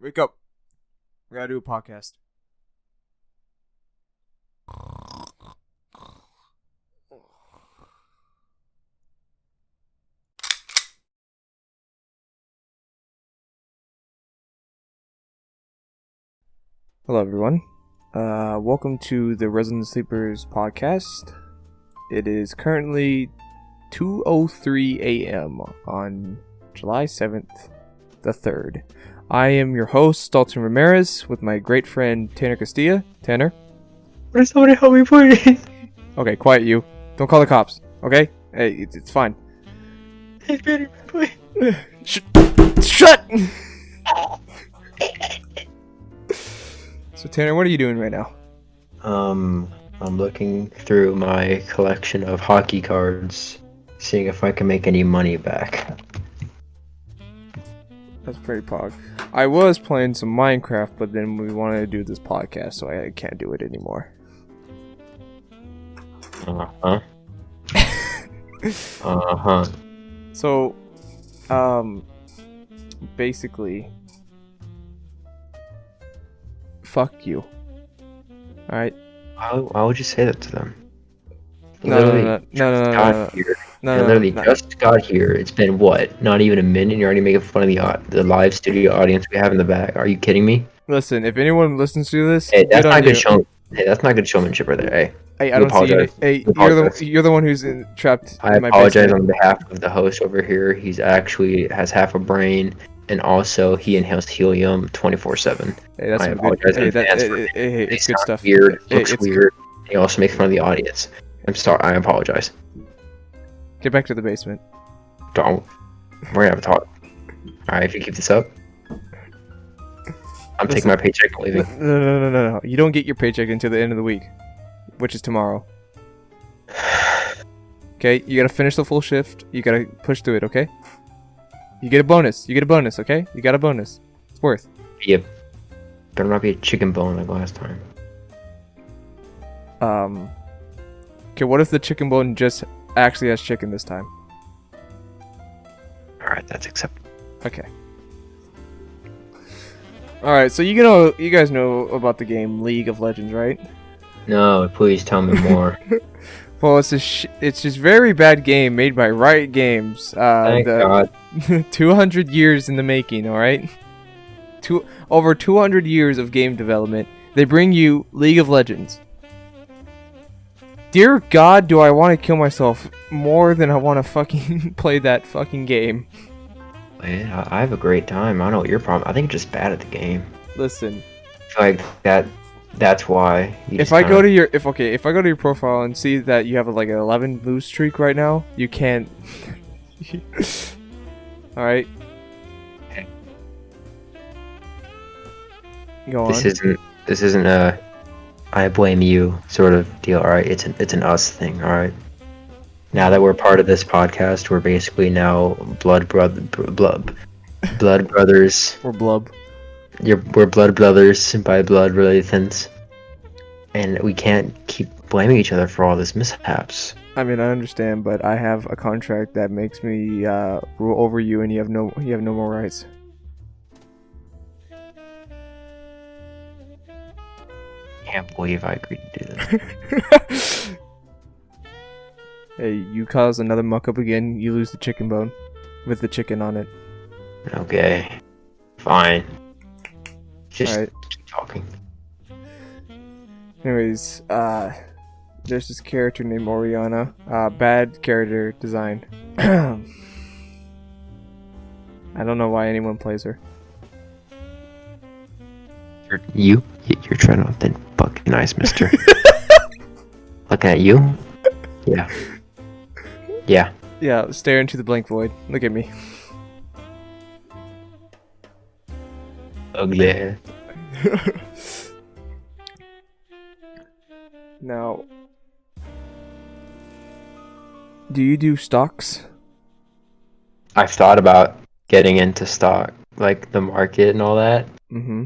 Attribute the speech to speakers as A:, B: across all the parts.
A: Wake up. We gotta do a podcast. Hello, everyone. Welcome to the Resident Sleepers podcast. It is currently 2:03 a.m. on July 7th, the 3rd. I am your host, Dalton Ramirez, with my great friend Tanner Castilla. Tanner?
B: Would somebody help me, please?
A: Okay, quiet you. Don't call the cops, okay? Hey, it's fine.
B: Hey, Peter, please.
A: Shut! So, Tanner, what are you doing right now?
B: I'm looking through my collection of hockey cards, seeing if I can make any money back.
A: That's pretty pog. I was playing some Minecraft, but then we wanted to do this podcast, so I can't do it anymore.
B: Uh-huh. Uh-huh.
A: So, basically, fuck you. Alright?
B: Why would you say that to them?
A: No.
B: Just got here. It's been what? Not even a minute. And you're already making fun of the live studio audience we have in the back. Are you kidding me?
A: Listen, if anyone listens to this,
B: Hey, that's
A: good
B: not
A: on
B: good
A: you.
B: show. Hey, that's not good showmanship right there.
A: Hey, I don't see it. Hey, you're the one who's trapped
B: I
A: in my
B: apologize
A: basement.
B: on behalf of the host over here. He's actually has half a brain, and also he inhales helium 24/7.
A: Hey, that's
B: I
A: some
B: apologize
A: good.
B: in advance for
A: Hey,
B: They
A: it's good
B: sound
A: stuff.
B: Weird,
A: Hey,
B: looks
A: it's
B: weird. He also makes fun of the audience. I'm sorry. I apologize.
A: Get back to the basement.
B: Don't. We're gonna have a talk. All right, if you keep this up, I'm taking my paycheck and leaving.
A: No. You don't get your paycheck until the end of the week, which is tomorrow. Okay, you gotta finish the full shift. You gotta push through it, okay? You get a bonus. Okay? You got a bonus. It's worth.
B: Yep. Better not be a chicken bone like last time.
A: Okay, what if the chicken bone just actually has chicken this time?
B: All right, that's acceptable.
A: Okay. Alright, so you guys know about the game League of Legends, right?
B: No, please tell me more.
A: Well, it's this very bad game made by Riot Games.
B: Thank God.
A: 200 years in the making, alright? Over 200 years of game development. They bring you League of Legends. Dear God, do I want to kill myself more than I want to fucking play that fucking game.
B: Man, I have a great time. I don't know what your problem. I think you're just bad at the game.
A: Listen.
B: I feel like that's why.
A: If I go to your profile and see that you have like an 11 lose streak right now, you can't. All right. Go on.
B: This isn't a I blame you sort of deal. All right, it's an us thing. All right. Now that we're part of this podcast, we're basically now blood brothers.
A: We're blub.
B: We're blood brothers by blood relations, and we can't keep blaming each other for all this mishaps.
A: I mean, I understand, but I have a contract that makes me rule over you, and you have no more rights.
B: Can't believe I agreed to do this.
A: Hey, you cause another muck up again, you lose the chicken bone with the chicken on it.
B: Okay, fine. Just
A: Alright.
B: keep talking.
A: Anyways, there's this character named Oriana. Bad character design. I don't know why anyone plays her.
B: You're trying to be fucking nice, mister. Looking at you? Yeah. Yeah.
A: Yeah, stare into the blank void. Look at me.
B: Ugly.
A: Now, do you do stocks?
B: I've thought about getting into stock, like the market and all that.
A: Mm-hmm.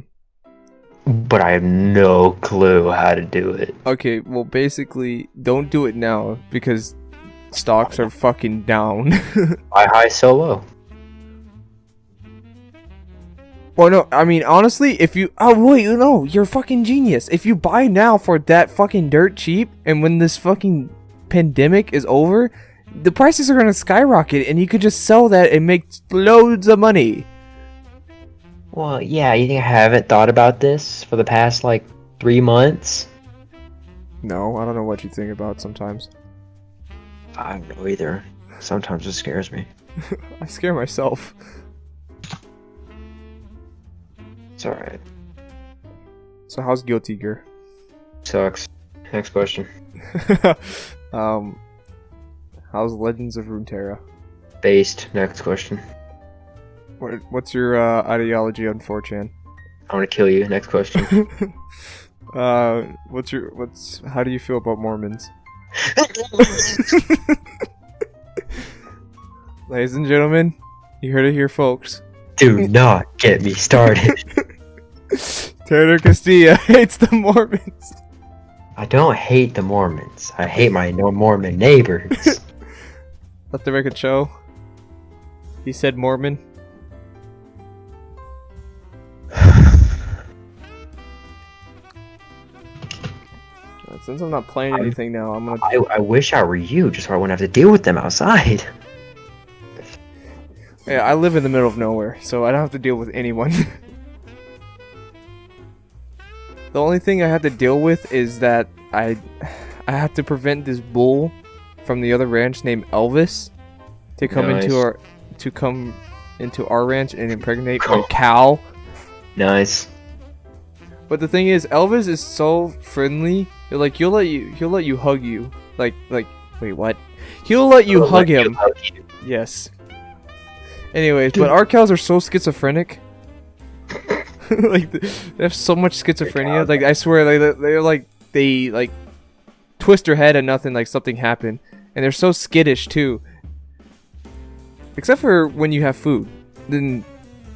B: But I have no clue how to do it.
A: Okay, well, basically, don't do it now because stocks are fucking down.
B: Why high so low?
A: Well, no, I mean, honestly, if you... Oh, wait, no, you're a fucking genius. If you buy now for that fucking dirt cheap, and when this fucking pandemic is over, the prices are gonna skyrocket, and you could just sell that and make loads of money.
B: Well, yeah, you think I haven't thought about this for the past, like, 3 months?
A: No, I don't know what you think about sometimes.
B: I don't know either. Sometimes it scares me.
A: I scare myself.
B: It's alright.
A: So how's Guilty Gear?
B: Sucks. Next question.
A: How's Legends of Runeterra?
B: Based. Next question.
A: What's your ideology on 4chan?
B: I want to kill you. Next question.
A: How do you feel about Mormons? Ladies and gentlemen, you heard it here, folks.
B: Do not get me started.
A: Tanner Castilla hates the Mormons.
B: I don't hate the Mormons. I hate my Mormon neighbors.
A: Let the record show. He said Mormon. Since I'm not playing anything now, I'm gonna...
B: I wish I were you, just so I wouldn't have to deal with them outside.
A: Yeah, I live in the middle of nowhere, so I don't have to deal with anyone. The only thing I have to deal with is that I have to prevent this bull from the other ranch named Elvis to come into our ranch and impregnate my cow.
B: Nice.
A: But the thing is, Elvis is so friendly. Like he'll let you hug you. Like wait, what? He'll let you hug him. Yes. Anyways, but our cows are so schizophrenic. Like they have so much schizophrenia. Like I swear, they twist their head and nothing, like something happened, and they're so skittish too. Except for when you have food, then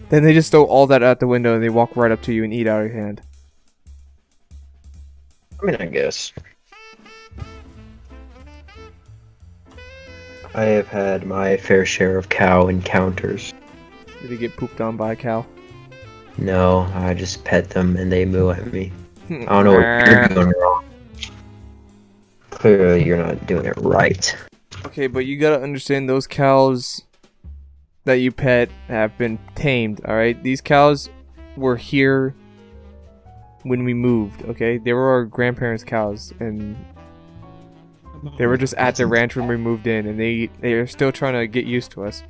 A: they just throw all that out the window and they walk right up to you and eat out of your hand.
B: I mean, I guess. I have had my fair share of cow encounters.
A: Did you get pooped on by a cow?
B: No, I just pet them and they moo at me. I don't know what you're doing wrong. Clearly, you're not doing it right.
A: Okay, but you gotta understand, those cows that you pet have been tamed, alright? These cows were here when we moved, okay? They were our grandparents' cows, and they were just at the ranch when we moved in, and they are still trying to get used to us.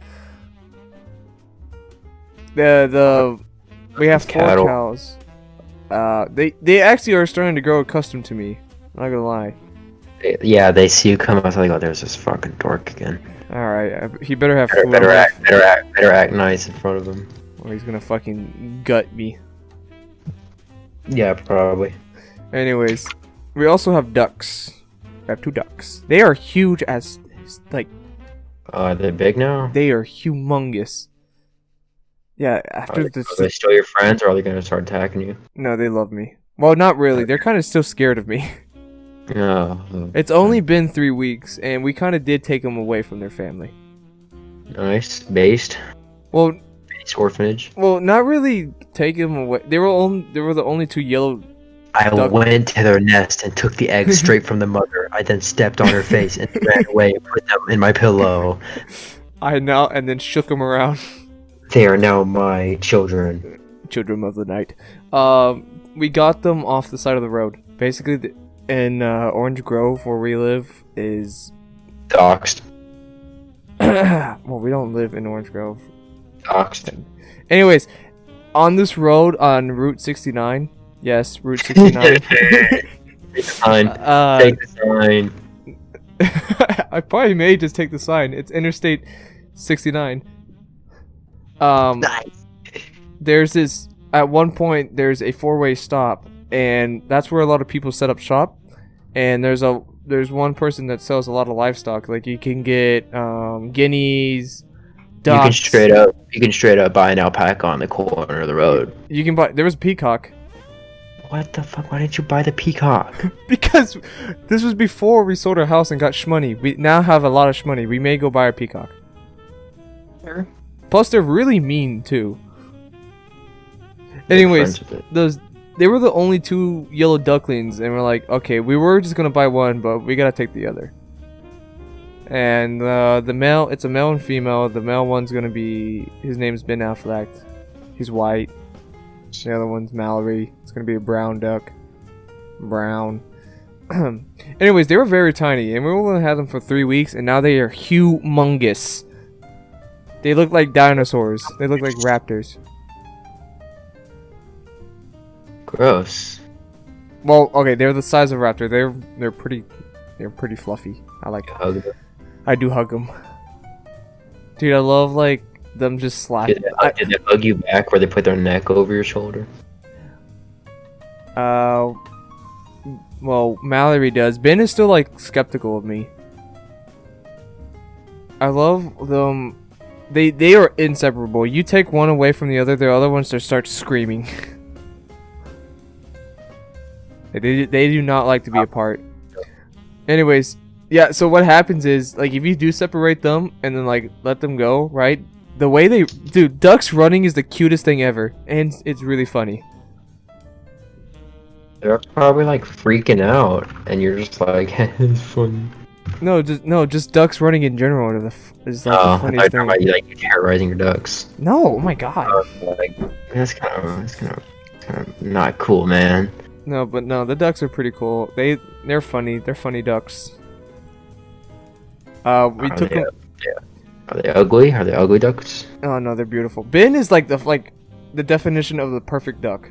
A: We have 4 cows. They actually are starting to grow accustomed to me. I'm not gonna lie.
B: Yeah, they see you come out, like, oh, there's this fucking dork again.
A: Alright, he better have food.
B: Better act nice in front of him.
A: Or he's gonna fucking gut me.
B: Yeah, probably.
A: Anyways, we also have ducks. We have 2 ducks. They are huge as, like...
B: Are they big now?
A: They are humongous. Yeah, after this...
B: Are they still your friends, or are they gonna start attacking you?
A: No, they love me. Well, not really. They're kind of still scared of me.
B: Oh.
A: It's only been 3 weeks, and we kind of did take them away from their family.
B: Nice. Based?
A: Well...
B: Based orphanage?
A: Well, not really take them away. They were the only 2 yellow...
B: I went to their nest and took the eggs straight from the mother. I then stepped on her face and ran away and put them in my pillow.
A: And then shook them around.
B: They are now my children.
A: Children of the night. We got them off the side of the road. Basically, in Orange Grove, where we live, is...
B: Doxed.
A: Well, we don't live in Orange Grove.
B: Doxed.
A: Anyways, on this road, on Route 69... Yes, Route 69.
B: Take the sign. Take the sign.
A: I probably may just take the sign. It's Interstate 69.
B: Nice.
A: There's this... At one point, there's a 4-way stop, and that's where a lot of people set up shop. And there's one person that sells a lot of livestock. Like, you can get guineas, ducks.
B: You can straight up buy an alpaca on the corner of the road.
A: You can buy... There was a peacock.
B: What the fuck? Why didn't you buy the peacock?
A: Because this was before we sold our house and got shmoney. We now have a lot of shmoney. We may go buy a peacock.
B: Sure.
A: Plus, they're really mean, too. Anyways,
B: friends with it.
A: they were the only 2 yellow ducklings, and we're like, okay, we were just gonna buy one, but we gotta take the other. And the male, it's a male and female. The male one's gonna be, his name's Ben Affleck. He's white. The other one's Mallory. It's gonna be a brown duck. Brown. Anyways, they were very tiny, and we only had them for 3 weeks, and now they are humongous. They look like dinosaurs. They look like raptors.
B: Gross.
A: Well, okay, they're the size of a raptor. They're pretty fluffy. I like.
B: Hug them.
A: I do hug them. Dude, I love like them just slapping.
B: Did they hug you back, where they put their neck over your shoulder?
A: Well, Mallory does. Ben is still like skeptical of me. I love them. They are inseparable. You take one away from the other ones just start screaming. They do not like to be apart. Anyways, yeah, so what happens is, like, if you do separate them and then, like, let them go, right? The way they... Dude, ducks running is the cutest thing ever. And it's really funny.
B: They're probably, like, freaking out, and you're just like, it's funny.
A: No, just ducks running in general is like the funniest thing.
B: About you, like, terrorizing your ducks.
A: No, oh my god.
B: Like, that's kind of not cool, man.
A: No, but no, the ducks are pretty cool. They're funny. They're funny ducks. We took them.
B: Are they ugly? Are they ugly ducks?
A: Oh no, they're beautiful. Ben is like the definition of the perfect duck.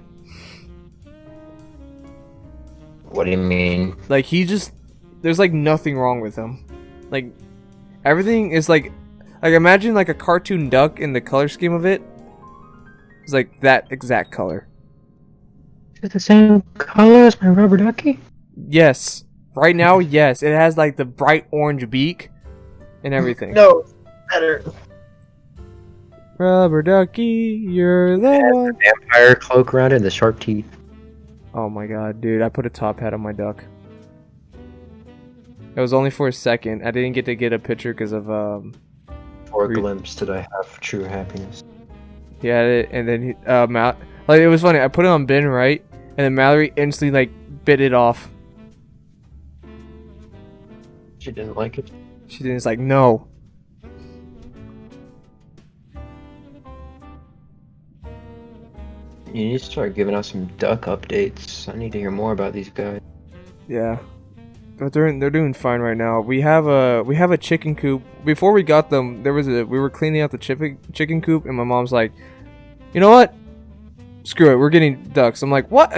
B: What do you mean?
A: Like there's like nothing wrong with him. Like everything is like imagine like a cartoon duck in the color scheme of it. It's like that exact color.
B: Is it the same color as my rubber ducky?
A: Yes. Right now, yes. It has like the bright orange beak and everything.
B: No, better.
A: Rubber ducky, you're the one.
B: Vampire cloak around it and the sharp teeth.
A: Oh my god, dude, I put a top hat on my duck. It was only for a second. I didn't get to get a picture because of
B: For a glimpse did I have true happiness.
A: He had it, and then like it was funny. I put it on Ben, right, and then Mallory instantly like bit it off.
B: She didn't like it.
A: She didn't. It's like no.
B: You need to start giving us some duck updates. I need to hear more about these guys.
A: Yeah, but they're doing fine right now. We have a chicken coop. Before we got them, we were cleaning out the chicken coop, and my mom's like, you know what? Screw it, we're getting ducks. I'm like, what?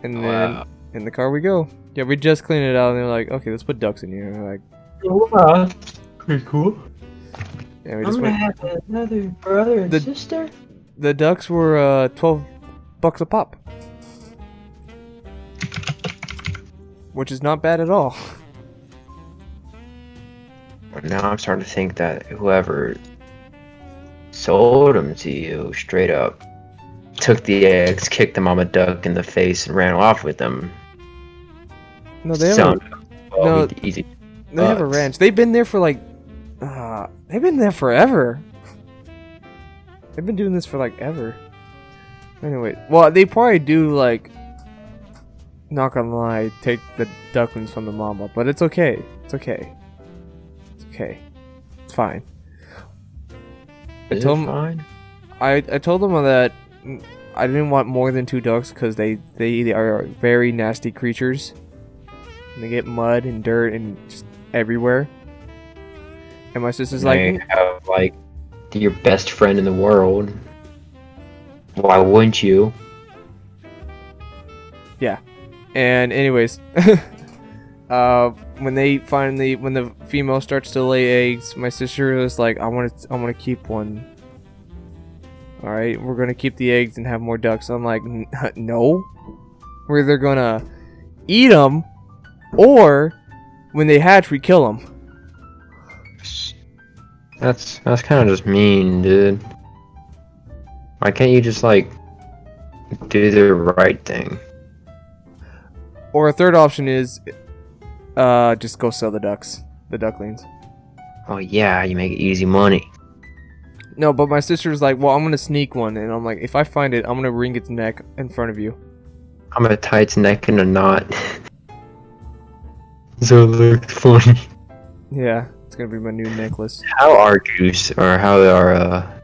A: And then in the car we go. Yeah, we just cleaned it out, and they're like, okay, let's put ducks in here. And we're like,
B: wow, pretty cool.
A: Yeah, we
B: I'm
A: just
B: gonna
A: went.
B: have another brother and sister.
A: The ducks were $12 a pop, which is not bad at all.
B: Now I'm starting to think that whoever sold them to you straight up took the eggs, kicked the mama duck in the face, and ran off with them.
A: No, they have
B: Easy.
A: They have a ranch. They've been there for like, they've been there forever. They've been doing this for like ever. Anyway, well, they probably do like, not gonna lie, take the ducklings from the mama, but it's okay. It's okay. It's okay. It's fine. I told them, I told them that I didn't want more than 2 ducks because they are very nasty creatures. And they get mud and dirt and just everywhere. And my sister's like,
B: have like your best friend in the world. Why wouldn't you?
A: Yeah. And anyways, when the female starts to lay eggs, my sister is like, I want to keep one. All right, we're gonna keep the eggs and have more ducks. I'm like, no, we're either gonna eat them, or when they hatch, we kill them.
B: That's kind of just mean, dude. Why can't you just like do the right thing?
A: Or a third option is, just go sell the ducklings.
B: Oh yeah, you make easy money.
A: No, but my sister's like, well, I'm gonna sneak one, and I'm like, if I find it, I'm gonna wring its neck in front of you.
B: I'm gonna tie its neck in a knot. So it looks funny.
A: Yeah, it's gonna be my new necklace.
B: How are goose or how are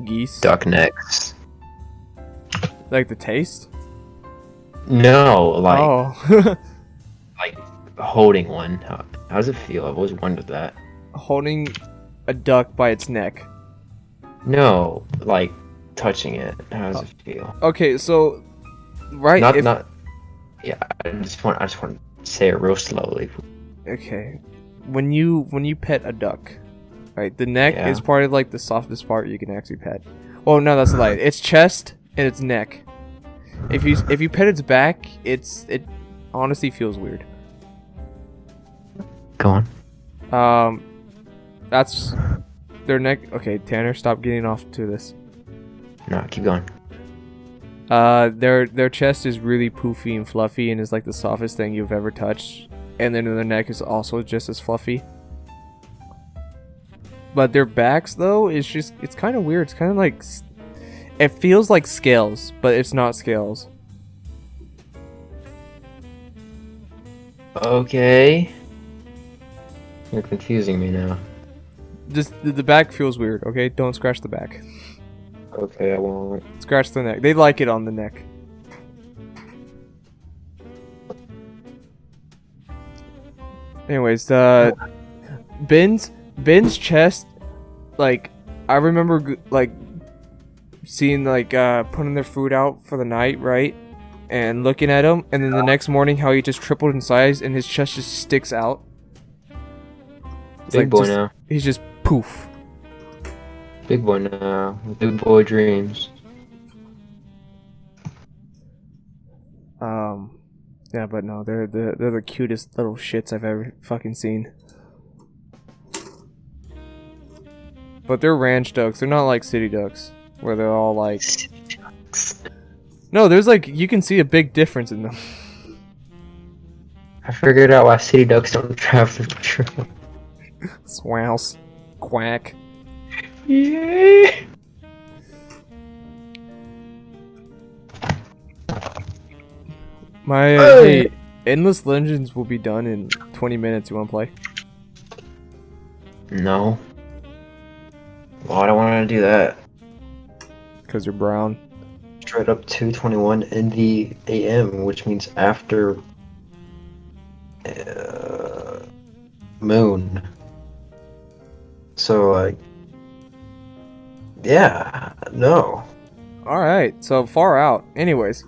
A: Geese.
B: duck necks?
A: Like the taste?
B: No, like
A: Oh.
B: like holding one. How does it feel? I've always wondered that.
A: Holding a duck by its neck.
B: No, like touching it. How does it feel?
A: Okay, so right.
B: Not. Yeah, I just want to say it real slowly.
A: Okay, when you pet a duck, right? The neck
B: Yeah.
A: is part of like the softest part you can actually pet. Well, no, that's a lie. It's chest and its neck. If you pet its back, it honestly feels weird.
B: Go on.
A: That's their neck. Okay, Tanner, stop getting off to this.
B: No, keep going.
A: Their chest is really poofy and fluffy and is like the softest thing you've ever touched, and then their neck is also just as fluffy. But their backs though it's kind of weird. It's kind of like it feels like scales, but it's not scales.
B: Okay. You're confusing me now.
A: Just the back feels weird. Okay, don't scratch the back.
B: Okay, I won't.
A: Scratch the neck. They like it on the neck. Anyways, Ben's chest, like I remember like seeing like putting their food out for the night, right? And looking at him, and then the next morning how he just tripled in size and his chest just sticks out. It's
B: Big
A: like
B: boy
A: just,
B: now.
A: he's just poof.
B: Big boy now. Big boy dreams.
A: Yeah, but no, they're the cutest little shits I've ever fucking seen. But they're ranch ducks. They're not like city ducks, where they're all like. No, there's like you can see a big difference in them.
B: I figured out why city ducks don't travel the trail.
A: Swouse, quack.
B: Yeah.
A: My hey, Endless Legends will be done in 20 minutes. You want to play?
B: No. Why do I want to do that?
A: Because you're brown.
B: Straight up 2:21 in the AM, which means after moon. So like, yeah, no.
A: All right, so far out. Anyways.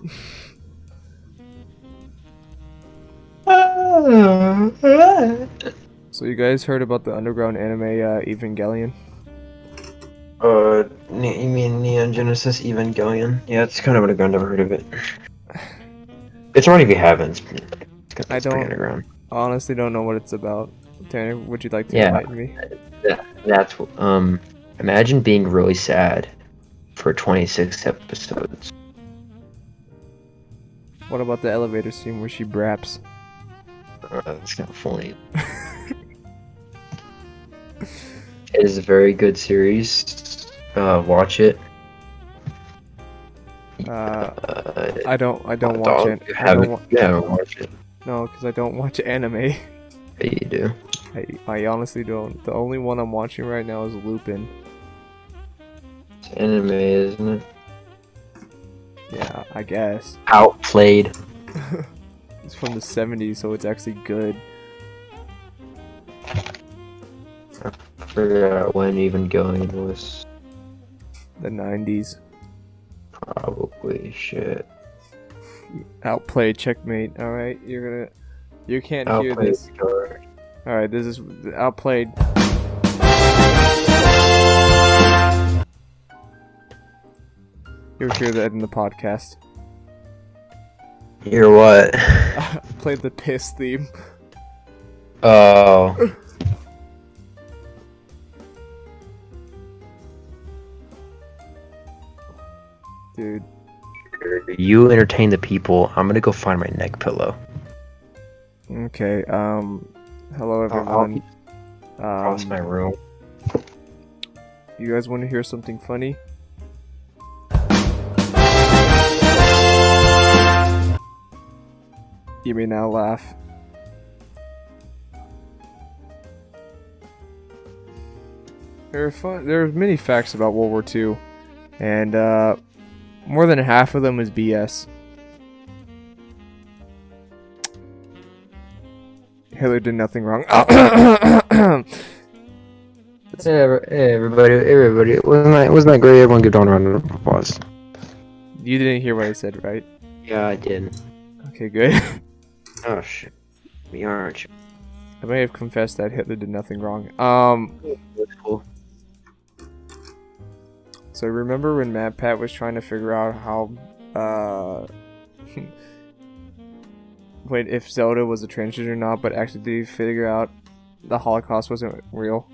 A: So you guys heard about the underground anime Evangelion?
B: You mean Neon Genesis Evangelion? Yeah, it's kind of underground. Never heard of it. It's already we haven't.
A: I don't honestly don't know what it's about. Tanner, would you like to enlighten me?
B: That's imagine being really sad for 26 episodes.
A: What about the elevator scene where she braps?
B: That's kind of funny. It is a very good series. Watch it.
A: I don't watch it.
B: You haven't watched it.
A: No, because I don't watch anime.
B: Yeah, you do.
A: I honestly don't. The only one I'm watching right now is Lupin.
B: It's anime, isn't it?
A: Yeah, I guess.
B: Outplayed.
A: It's from the 70s, so it's actually good.
B: I forgot when Evangelion was.
A: The 90s.
B: Probably shit.
A: Outplayed, checkmate. Alright, you can't hear
B: Outplayed
A: this.
B: card.
A: Alright, this is outplayed. You'll hear that in the podcast.
B: Hear what?
A: Played the piss theme.
B: Oh.
A: Dude.
B: You entertain the people. I'm gonna go find my neck pillow.
A: Okay, hello everyone.
B: Across my room.
A: You guys want to hear something funny? You may now laugh. There are many facts about World War II, and more than half of them is BS. Hitler did nothing wrong.
B: Hey, everybody! Wasn't that great? Everyone give Don a round of applause.
A: You didn't hear what I said, right?
B: Yeah, I did.
A: Okay, good.
B: Oh shit, we aren't.
A: I may have confessed that Hitler did nothing wrong.
B: That's cool.
A: So remember when Pat was trying to figure out how, if Zelda was a transgender or not, but actually did he figure out the Holocaust wasn't real?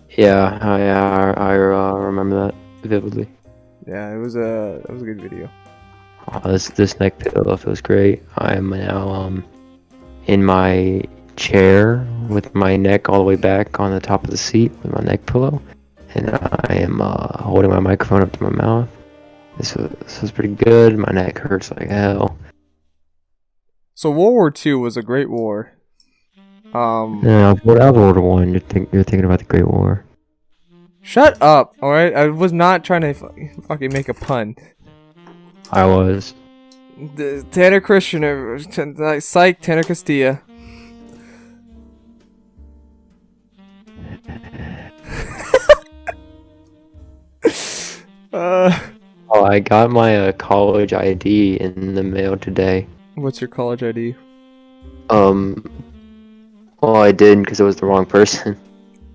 B: Yeah, I remember that vividly.
A: Yeah, that was a good video.
B: Oh, this neck pillow feels great. I am now in my chair with my neck all the way back on the top of the seat with my neck pillow, and I am holding my microphone up to my mouth. This was pretty good. My neck hurts like hell.
A: So World War II was a great war.
B: Yeah, what else World War One? You're thinking about the Great War.
A: Shut up! All right, I was not trying to fucking make a pun.
B: I was.
A: Tanner Christian, psych, Tanner Castilla.
B: Oh, I got my college ID in the mail today.
A: What's your college ID?
B: Well, I didn't because it was the wrong person.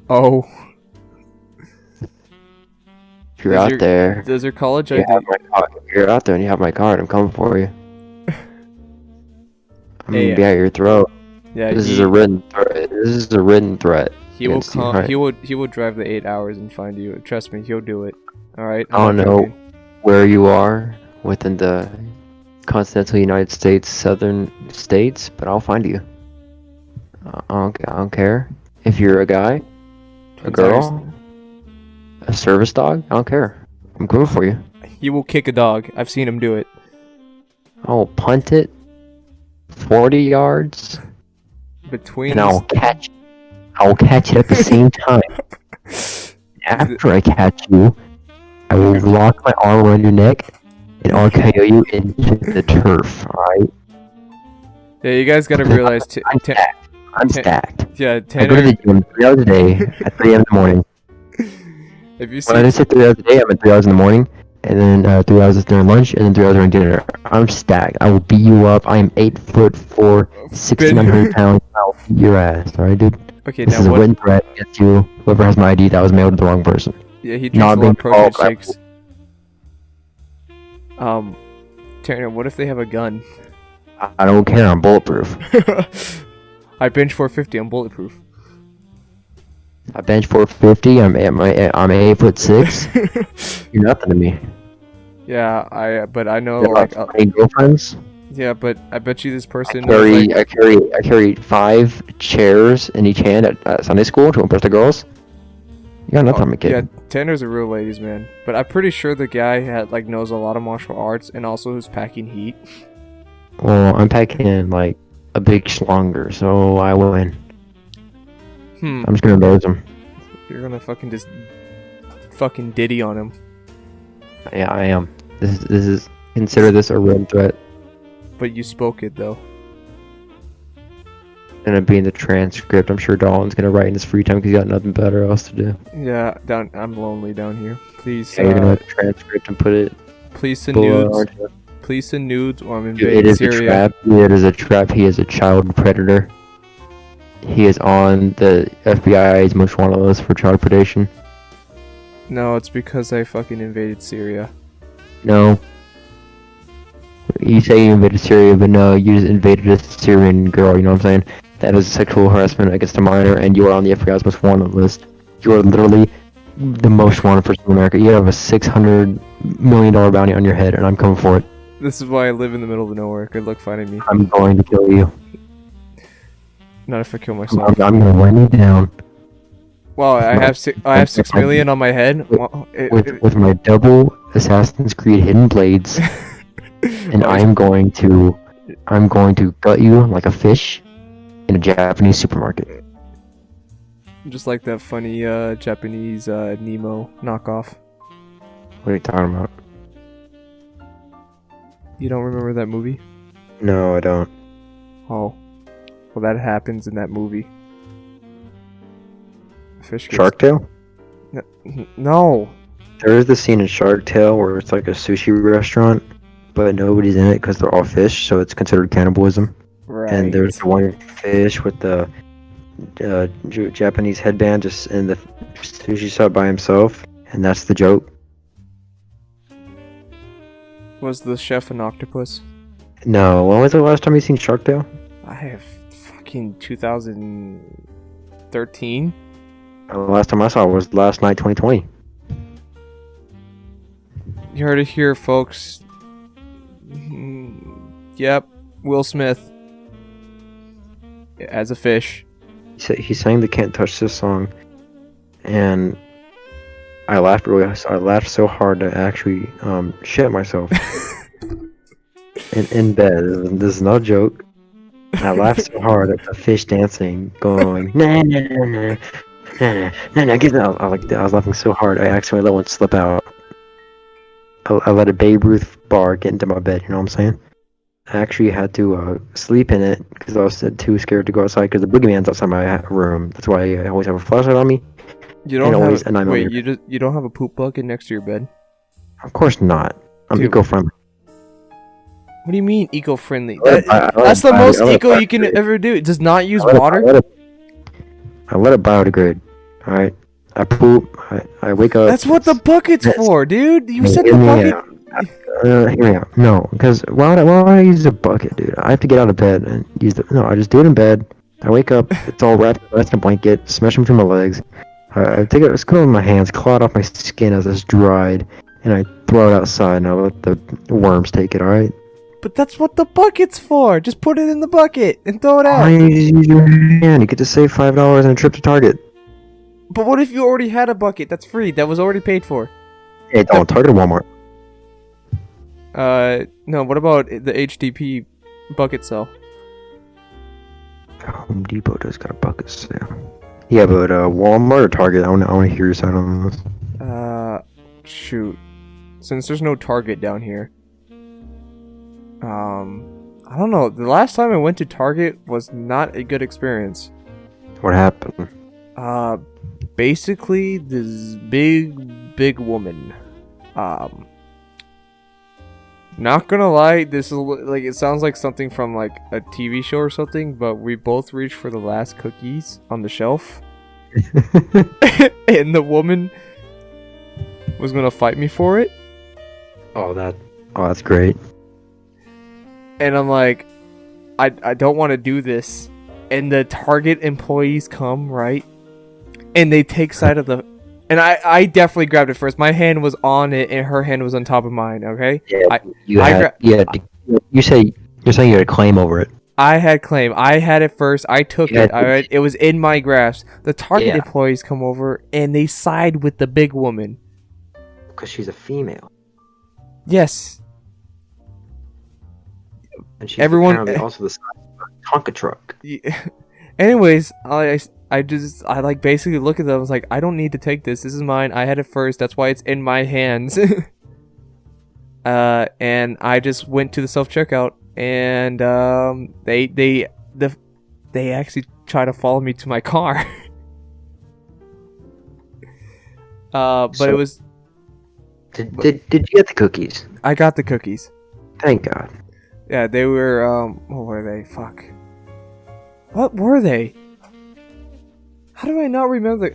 A: Oh.
B: If you're out there,
A: does your college
B: you
A: ID?
B: have my card. If you're out there and you have my card, I'm coming for you. I'm gonna be at your throat.
A: Yeah,
B: this is a written threat. This is a written threat.
A: He will come. Right? He will drive the 8 hours and find you. Trust me, he'll do it. All right.
B: I don't know where you are within the continental United States, southern states, but I'll find you. I don't care if you're a guy, a girl, a service dog. I don't care. I'm coming for you.
A: He will kick a dog. I've seen him do it.
B: I will punt it 40 yards. And I will catch it at the same time. After I catch you, I will lock my arm around your neck and RKO you into the turf, alright?
A: Yeah, you guys gotta realize...
B: I'm stacked.
A: Yeah, Tanner...
B: I go to the gym 3 hours a day at 3 a.m. in the morning.
A: If you see...
B: When I say 3 hours a day, I'm at 3 hours in the morning, and then 3 hours during lunch, and then 3 hours during dinner. I'm stacked. I will beat you up. I am 8'4", 1,600 pounds. I'll beat your ass, alright, dude?
A: Okay,
B: this is a written threat against you. Whoever has my ID, that was mailed to the wrong person.
A: Yeah, he drinks a lot of protein shakes. Tanner, what if they have a gun?
B: I don't care, I'm bulletproof.
A: I bench 450, I'm bulletproof.
B: I bench 450, I'm 8'6". You're nothing to me.
A: Yeah, but I know
B: like 20 girlfriends.
A: Yeah, but I bet you this person.
B: I carry 5 chairs in each hand at Sunday school to impress the girls. You got nothing on me, kid.
A: Yeah, Tanner's a real ladies man, but I'm pretty sure the guy knows a lot of martial arts and also is packing heat.
B: Well, I'm packing like a big schlonger, so I win. I'm just gonna embarrass him.
A: You're gonna fucking diddy on him.
B: Yeah, I am. This is consider this a written threat.
A: But you spoke it though.
B: Gonna be in the transcript. I'm sure Dolan's gonna write in his free time because he got nothing better else to do.
A: Yeah, I'm lonely down here. Please.
B: Yeah, you're gonna write the transcript and put it.
A: Please send nudes. Please send nudes, or I'm invading
B: It is
A: Syria.
B: a trap. It is a trap. He is a child predator. He is on the FBI's most wanted list for child predation.
A: No, it's because I fucking invaded Syria.
B: No. You say you invaded Syria, but no, you just invaded a Syrian girl, you know what I'm saying? That is sexual harassment against a minor, and you are on the FBI's most wanted list. You are literally the most wanted person in America. You have a $600 million bounty on your head, and I'm coming for it.
A: This is why I live in the middle of nowhere. Good luck finding me.
B: I'm going to kill you.
A: Not if I kill myself.
B: I'm gonna run you down.
A: Well, I have 6 million on my head.
B: With my double Assassin's Creed hidden blades, and I'm going to gut you like a fish in a Japanese supermarket.
A: Just like that funny Japanese Nemo knockoff.
B: What are you talking about?
A: You don't remember that movie?
B: No, I don't.
A: Oh, well, that happens in that movie.
B: Shark Tale?
A: No.
B: There is the scene in Shark Tale where it's like a sushi restaurant, but nobody's in it because they're all fish, so it's considered cannibalism.
A: Right.
B: And there's the one fish with the Japanese headband just in the sushi shop by himself, and that's the joke.
A: Was the chef an octopus?
B: No. When was the last time you seen Shark Tale?
A: I have fucking 2013.
B: The last time I saw it was last night, 2020.
A: You heard it here, folks. Yep, Will Smith as a fish.
B: He sang the "Can't Touch This" song, and I laughed so hard that I actually shit myself in bed. This is no joke. I laughed so hard at the fish dancing, going nah nah nah nah nah nah nah. Get out! I was laughing so hard I accidentally let one slip out. I let a Babe Ruth bar get into my bed. You know what I'm saying? I actually had to sleep in it because I was too scared to go outside because the boogeyman's outside my room. That's why I always have a flashlight on me.
A: You don't you don't have a poop bucket next to your bed?
B: Of course not. I'm eco-friendly.
A: What do you mean eco-friendly? That's the most eco you can ever do. It does not use water.
B: I let it biodegrade. All right. I poop. I wake up.
A: That's what the bucket's for, dude. You said the bucket.
B: Hear me out. No, because why would I use a bucket, dude? I have to get out of bed and use the. No, I just do it in bed. I wake up. It's all wrapped in a blanket. Smash them between my legs. I take it. It's going in my hands. Claw it off my skin as it's dried, and I throw it outside. And I let the worms take it. All right.
A: But that's what the bucket's for. Just put it in the bucket and throw it out.
B: I use your hand. You get to save $5 on a trip to Target.
A: But what if you already had a bucket? That's free. That was already paid for.
B: Hey, don't Target or Walmart.
A: No. What about the HDP bucket sale?
B: Home Depot does got a bucket sale. Yeah, but Walmart or Target? I want to hear your side on this.
A: Shoot. Since there's no Target down here, I don't know. The last time I went to Target was not a good experience.
B: What happened?
A: Basically, this big woman. Not gonna lie, this is like, it sounds like something from like a TV show or something, but we both reached for the last cookies on the shelf. And the woman was gonna fight me for it.
B: Oh, that's great.
A: And I'm like, I don't want to do this. And the Target employees come, right? And they take side of the... And I definitely grabbed it first. My hand was on it, and her hand was on top of mine, okay?
B: Yeah, you're saying you had a claim over it.
A: I had claim. I had it first. I took it, alright? It was in my grasp. The Target employees come over, and they side with the big woman.
B: Because she's a female.
A: Yes.
B: And she's apparently also the size of a Tonka truck.
A: Yeah. Anyways, I like basically look at them. I was like, I don't need to take this. This is mine. I had it first. That's why it's in my hands. And I just went to the self checkout, and they actually try to follow me to my car. But it was.
B: Did you get the cookies?
A: I got the cookies.
B: Thank God.
A: Yeah, they were what were they? Fuck. What were they? How do I not remember?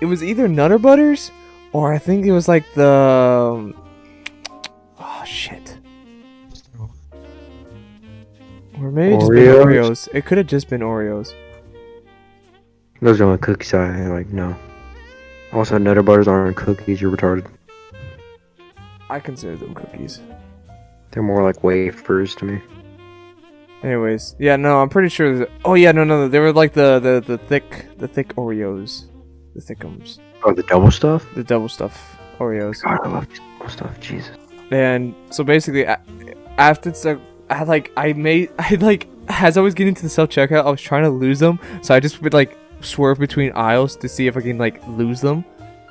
A: It was either Nutter Butters, or I think it was like the... Oh, shit. Or maybe just been Oreos. It could have just been Oreos.
B: Those are the only cookies I like, no. Also, Nutter Butters aren't cookies, you're retarded.
A: I consider them cookies.
B: They're more like wafers to me.
A: Anyways, yeah, no, I'm pretty sure. Oh yeah, no, they were like the thick Oreos, The Thickums.
B: Oh, the double stuff?
A: The double stuff Oreos.
B: God, I love double stuff. Jesus.
A: And so basically, after as I was getting to the self checkout, I was trying to lose them. So I just would like swerve between aisles to see if I can like lose them.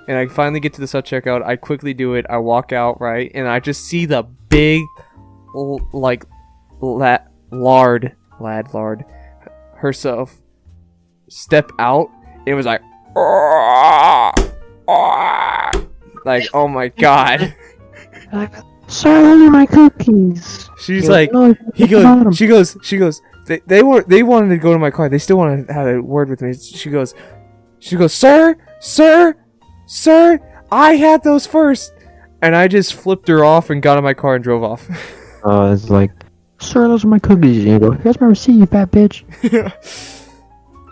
A: And I finally get to the self checkout. I quickly do it. I walk out, right, and I just see the big, like, lard herself step out. It was like, like, oh my god.
B: Sir, those are my cookies.
A: She's like, she goes. They wanted to go to my car. They still wanted to have a word with me. She goes, sir, I had those first. And I just flipped her off and got in my car and drove off.
B: It's like, sir, those are my cookies. And you go, here's my receipt, you fat bitch.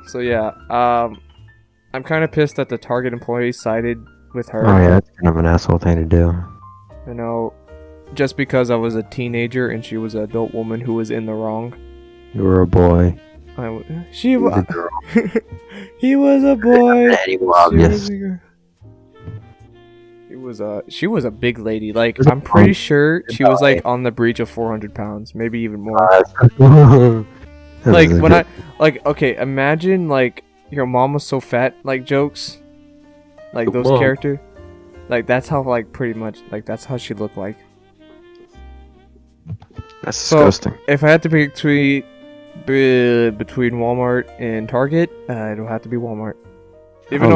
A: So yeah, I'm kind of pissed that the Target employee sided with her.
B: Oh yeah, that's kind of an asshole thing to do.
A: You know, just because I was a teenager and she was an adult woman who was in the wrong.
B: You were a boy.
A: She was a girl. He was a boy. She was a big lady. Like, I'm pretty sure she was like on the breach of 400 pounds, maybe even more. Like when okay, imagine like your mom was so fat, like jokes, like those characters, like that's how like pretty much like that's how she looked like.
B: That's disgusting.
A: If I had to pick between Walmart and Target, it'll have to be Walmart. Even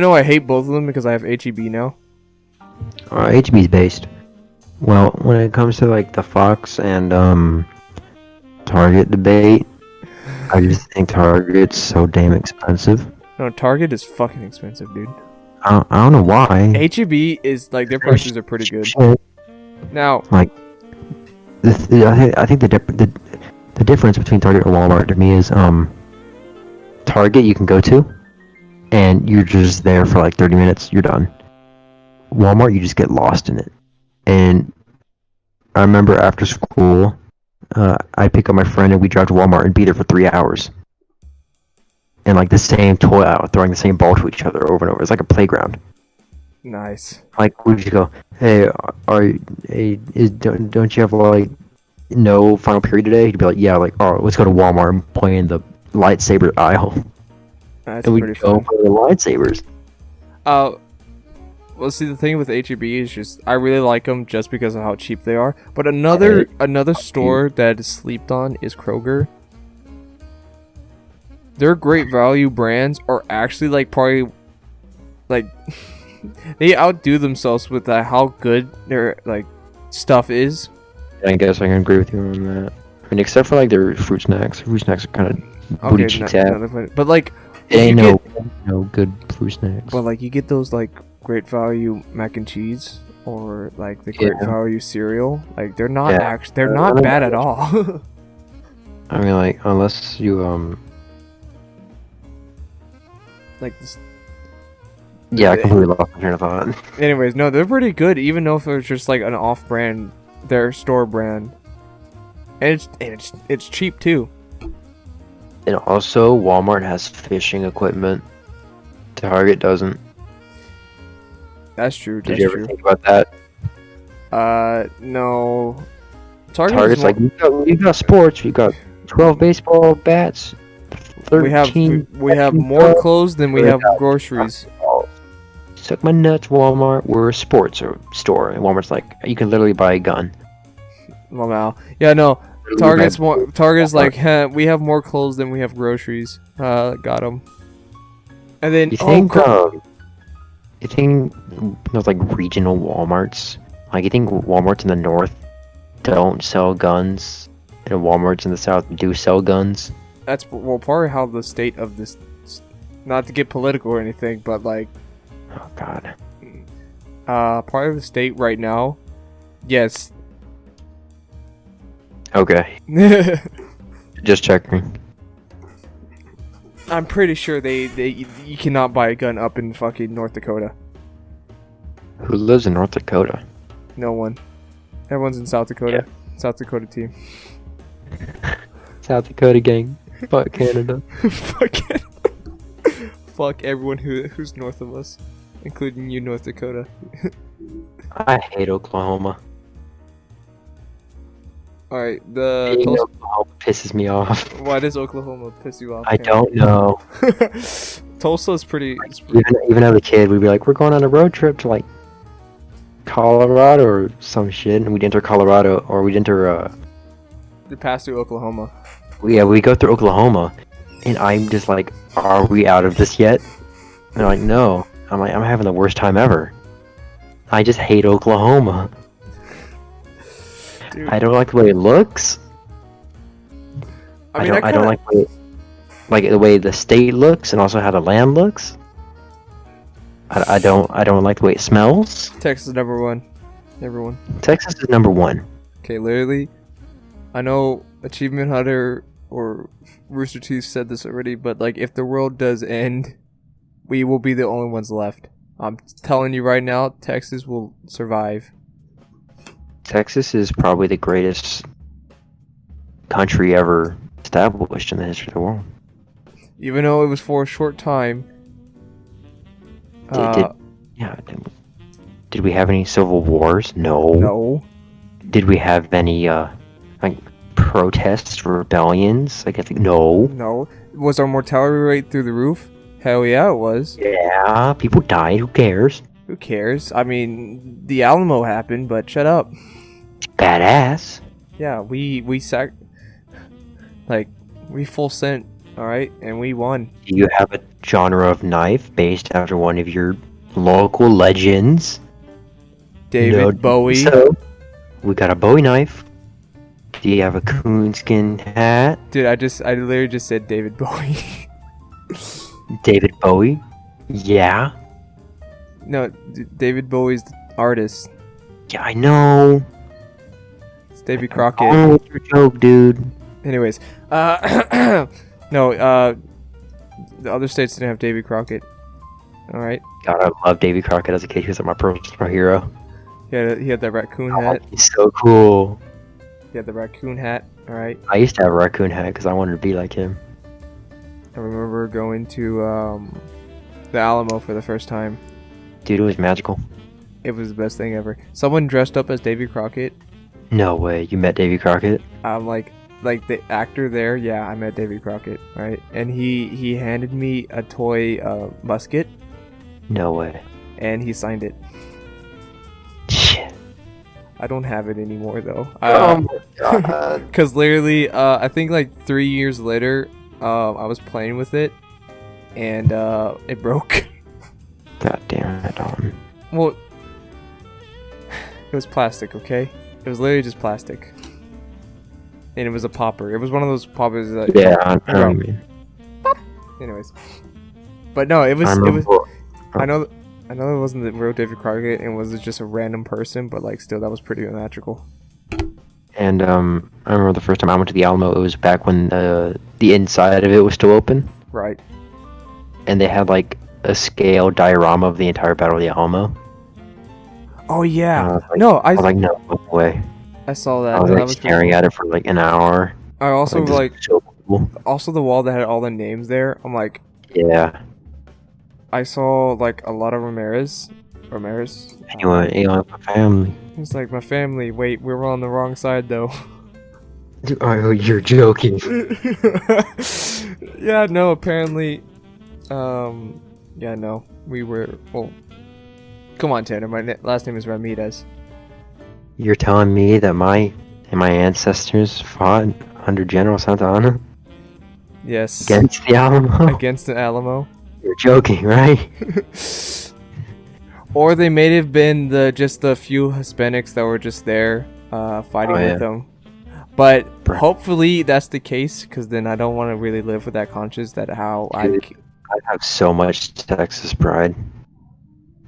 A: though I hate both of them because I have HEB now.
B: HEB's based. Well, when it comes to like the Fox and Target debate, I just think Target's so damn expensive.
A: No, Target is fucking expensive, dude.
B: I don't know why.
A: HEB is like their prices are pretty good. Now,
B: like, I think the difference between Target and Walmart to me is Target you can go to, and you're just there for like 30 minutes. You're done. Walmart you just get lost in it. And I remember after school, I pick up my friend and we drive to Walmart and be there for 3 hours. And like the same toy out, throwing the same ball to each other over and over. It's like a playground.
A: Nice.
B: Like we just go, hey, don't you have like no final period today? He'd be like, yeah, like, oh, let's go to Walmart and play in the lightsaber aisle.
A: That's
B: and we
A: pretty
B: go
A: fun.
B: for the lightsabers.
A: Well, see, the thing with HEB is just I really like them just because of how cheap they are. But another store that is slept on is Kroger. Their great value brands are actually like probably like they outdo themselves with how good their like stuff is.
B: I guess I can agree with you on that. I mean, except for like their fruit snacks. Fruit snacks are kind of booty cheeks out.
A: But like,
B: it ain't no good fruit snacks.
A: But like, you get those like great value mac and cheese or like the great value cereal. Like they're not they're not bad at all.
B: I mean, like unless you
A: like this.
B: Yeah, I completely lost my train of thought.
A: Anyways, no, they're pretty good, even though if it's just like an off-brand, their store brand, and it's cheap too.
B: And also, Walmart has fishing equipment. Target doesn't.
A: That's true.
B: Did you ever think about that?
A: No.
B: Target's like you got sports. You got 12 baseball bats. 13
A: we have more clothes than we have groceries.
B: Suck my nuts, Walmart. We're a sports store, and Walmart's like you can literally buy a gun.
A: Wow. Yeah, no. Target's like, we have more clothes than we have groceries. Got them. And then
B: you think those like regional WalMarts, like you think WalMarts in the north don't sell guns, and WalMarts in the south do sell guns?
A: That's probably how the state of this, not to get political or anything, but like,
B: oh god,
A: part of the state right now, yes.
B: Okay. Just checking.
A: I'm pretty sure you cannot buy a gun up in fucking North Dakota.
B: Who lives in North Dakota?
A: No one. Everyone's in South Dakota. Yeah. South Dakota team.
B: South Dakota gang. Fuck Canada.
A: Fuck Canada. fuck everyone who's north of us, including you, North Dakota.
B: I hate Oklahoma.
A: Alright,
B: Oklahoma pisses me off.
A: Why does Oklahoma piss you off?
B: I don't know.
A: Tulsa's pretty...
B: Even as a kid, we'd be like, we're going on a road trip to like Colorado or some shit, and we'd enter Colorado, or we'd enter
A: pass through Oklahoma.
B: Yeah, we go through Oklahoma, and I'm just like, are we out of this yet? And they're like, no. I'm like, I'm having the worst time ever. I just hate Oklahoma. Dude. I don't like the way it looks. I don't like the way the state looks, and also how the land looks. I don't like the way it smells.
A: Texas is number one. Everyone.
B: Texas is number one.
A: Okay, literally, I know Achievement Hunter or Rooster Teeth said this already, but like, if the world does end, we will be the only ones left. I'm telling you right now, Texas will survive.
B: Texas is probably the greatest country ever established in the history of the world.
A: Even though it was for a short time.
B: Did we have any civil wars? No.
A: No.
B: Did we have any like protests, rebellions? Like, I think no.
A: No. Was our mortality rate through the roof? Hell yeah, it was.
B: Yeah, people died. Who cares?
A: Who cares? I mean, the Alamo happened, but shut up.
B: Badass.
A: Yeah, we full sent, all right, and we won.
B: Do you have a genre of knife based after one of your local legends?
A: David Bowie.
B: So, we got a Bowie knife. Do you have a coonskin hat?
A: Dude, I literally just said David Bowie.
B: David Bowie? Yeah.
A: No, David Bowie's the artist.
B: Yeah, I know.
A: It's Davy Crockett.
B: Oh, what's your joke, dude?
A: Anyways, no, the other states didn't have Davy Crockett. All right.
B: God, I love Davy Crockett as a kid. He was like my personal hero.
A: He had that raccoon hat.
B: He's so cool.
A: He had the raccoon hat. All right.
B: I used to have a raccoon hat because I wanted to be like him.
A: I remember going to the Alamo for the first time.
B: Dude, it was magical.
A: It was the best thing ever. Someone dressed up as Davy Crockett.
B: No way, you met Davy Crockett?
A: Like the actor there. Yeah, I met Davy Crockett. Right, and he handed me a toy musket.
B: No way.
A: And he signed it.
B: Shit.
A: I don't have it anymore though.
B: Oh my god.
A: Because literally, I think like 3 years later, I was playing with it, and it broke.
B: God damn it, Dom.
A: Well, it was plastic, okay? It was literally just plastic. And it was a popper. It was one of those poppers that...
B: Yeah, I know what you mean.
A: Pop! Anyways. But no, it was... I know it wasn't the real David Crockett, and was just a random person, but like still, that was pretty magical.
B: And I remember the first time I went to the Alamo, it was back when the inside of it was still open.
A: Right.
B: And they had like a scale diorama of the entire Battle of the Alamo.
A: Oh yeah.
B: I was like, no way.
A: I saw that.
B: I was like staring at it for like an hour.
A: I also like
B: so cool.
A: Also the wall that had all the names there. I'm like,
B: yeah.
A: I saw like a lot of Ramirez.
B: Anyway, my family.
A: It's like my family. Wait, we were on the wrong side though.
B: Oh, you're joking.
A: Yeah, no. Apparently, yeah, no. We were. Well, come on, Tanner. My last name is Ramirez.
B: You're telling me that my ancestors fought under General Santa Anna?
A: Yes.
B: Against the Alamo?
A: Against the Alamo.
B: You're joking, right?
A: Or they may have been just the few Hispanics that were just there fighting with them. But hopefully that's the case, because then I don't want to really live with that conscience that I
B: have so much Texas pride.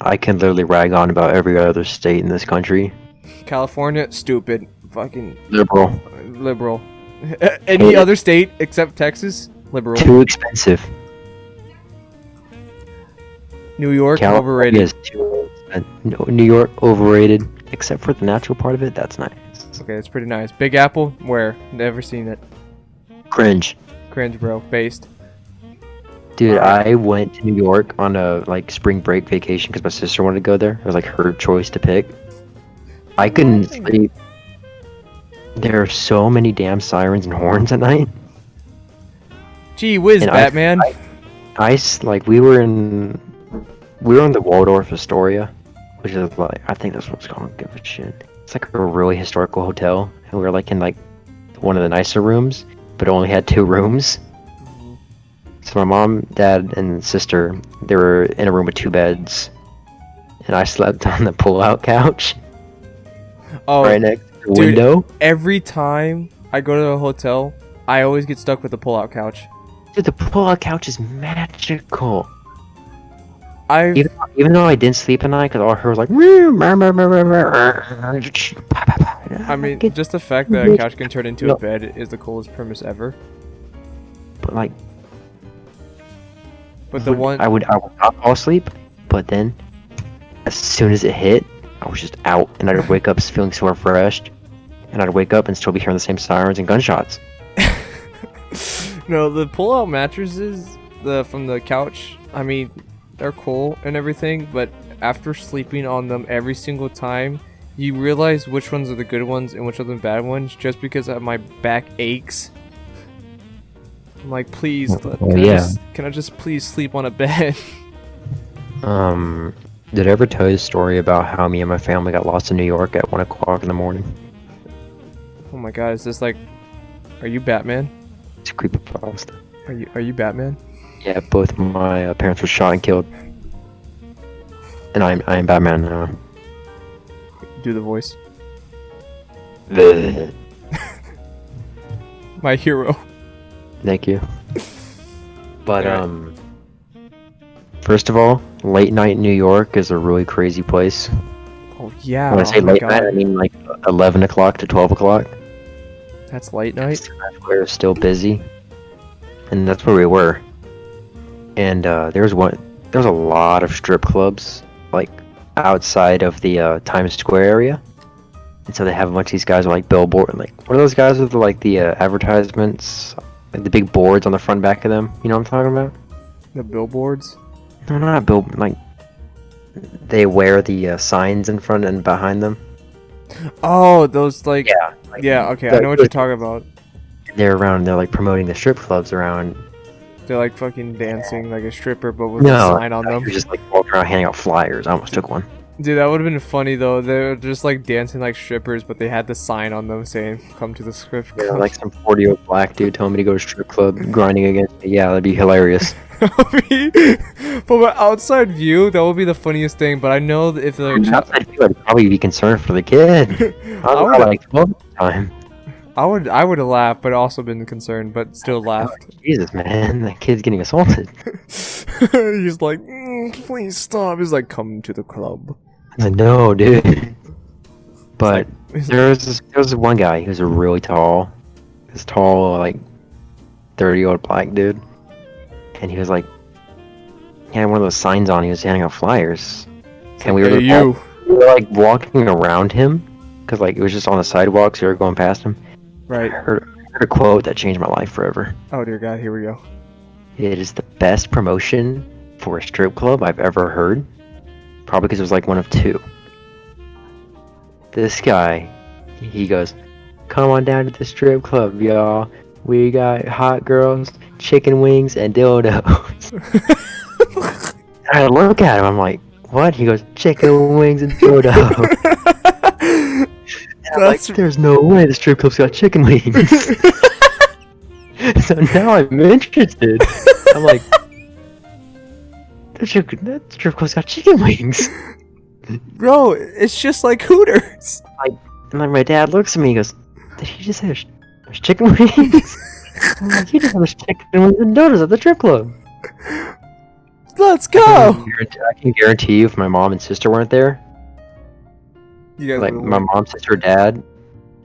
B: I can literally rag on about every other state in this country.
A: California, stupid. Fucking
B: liberal.
A: Any other state except Texas, liberal.
B: Too expensive.
A: New York,
B: California overrated. New York, overrated. Except for the natural part of it, that's nice.
A: Okay, it's pretty nice. Big Apple, where? Never seen it.
B: Cringe,
A: bro. Based.
B: Dude, I went to New York on a like spring break vacation because my sister wanted to go there. It was like her choice to pick. I couldn't sleep. There are so many damn sirens and horns at night.
A: Gee whiz, and Batman.
B: Like we were in the Waldorf Astoria, which is like I think that's what it's called. Give a shit. It's like a really historical hotel, and we were like in like one of the nicer rooms, but it only had 2 rooms. So my mom, dad, and sister, they were in a room with 2 beds, and I slept on the pull-out couch.
A: Oh,
B: right next to the window.
A: Every time I go to a hotel, I always get stuck with the pull-out couch.
B: Dude, the pull-out couch is magical. Even though I didn't sleep at night, because all I heard was like.
A: I mean, just the fact that a couch can turn into a bed is the coolest premise ever.
B: But like.
A: But the one
B: I would not fall asleep, but then as soon as it hit, I was just out, and I'd wake up feeling so refreshed, and I'd wake up and still be hearing the same sirens and gunshots.
A: No, the pull-out mattresses from the couch, I mean, they're cool and everything, but after sleeping on them every single time, you realize which ones are the good ones and which are the bad ones, just because my back aches. I'm like, please, can I just please sleep on a bed?
B: Did I ever tell you a story about how me and my family got lost in New York at 1 o'clock in the morning?
A: Oh my god, is this like, are you Batman?
B: It's a creepypasta.
A: Are you Batman?
B: Yeah, both my parents were shot and killed. And I am Batman now.
A: Do the voice. My hero.
B: Thank you. But first of all, late night New York is a really crazy place.
A: Oh yeah.
B: When I say late night, I mean like 11 o'clock to 12 o'clock.
A: That's late night?
B: We're still busy. And that's where we were. And there was a lot of strip clubs like outside of the Times Square area. And so they have a bunch of these guys with like billboard, like what are those guys with like the advertisements, like the big boards on the front and back of them? You know what I'm talking about?
A: The billboards?
B: No, not like they wear the signs in front and behind them.
A: Oh, those like yeah, okay, I know what you're talking about.
B: They're like promoting the strip clubs around.
A: They're like fucking dancing like a stripper, but with a sign on them.
B: You're just like walking around handing out flyers. I almost took one.
A: Dude, that would have been funny though. They're just like dancing like strippers, but they had the sign on them saying, "Come to the strip club."
B: Yeah, like some 40-year-old black dude telling me to go to strip club, grinding against me. Yeah, that'd be hilarious.
A: From an outside view, that would be the funniest thing. But I know that if they're
B: outside view, I'd probably be concerned for the kid. I would like all the time.
A: I would have laughed, but also been concerned, but still laughed.
B: Oh, Jesus, man, that kid's getting assaulted.
A: He's like, please stop. He's like, come to the club.
B: I know, dude. But there was one guy who was a really tall, like 30-year-old black dude, and he was like, he had one of those signs on. He was handing out flyers, and we were like walking around him because like it was just on the sidewalk, so we were going past him.
A: Right.
B: I heard a quote that changed my life forever.
A: Oh dear God, here we go.
B: It is the best promotion for a strip club I've ever heard. Probably because it was like one of 2. This guy, he goes, "Come on down to the strip club, y'all. We got hot girls, chicken wings, and dildos." I look at him, I'm like, "What?" He goes, "Chicken wings and dildos." I'm like, there's no way the strip club's got chicken wings. So now I'm interested. I'm like, that strip club's got chicken wings.
A: Bro, it's just like Hooters.
B: And like my dad looks at me and goes, "Did he just say there's chicken wings?" I'm like, "You just have chicken wings and donuts at the strip club."
A: Let's go!
B: I can guarantee you if my mom and sister weren't there, like my mom, sister, dad, and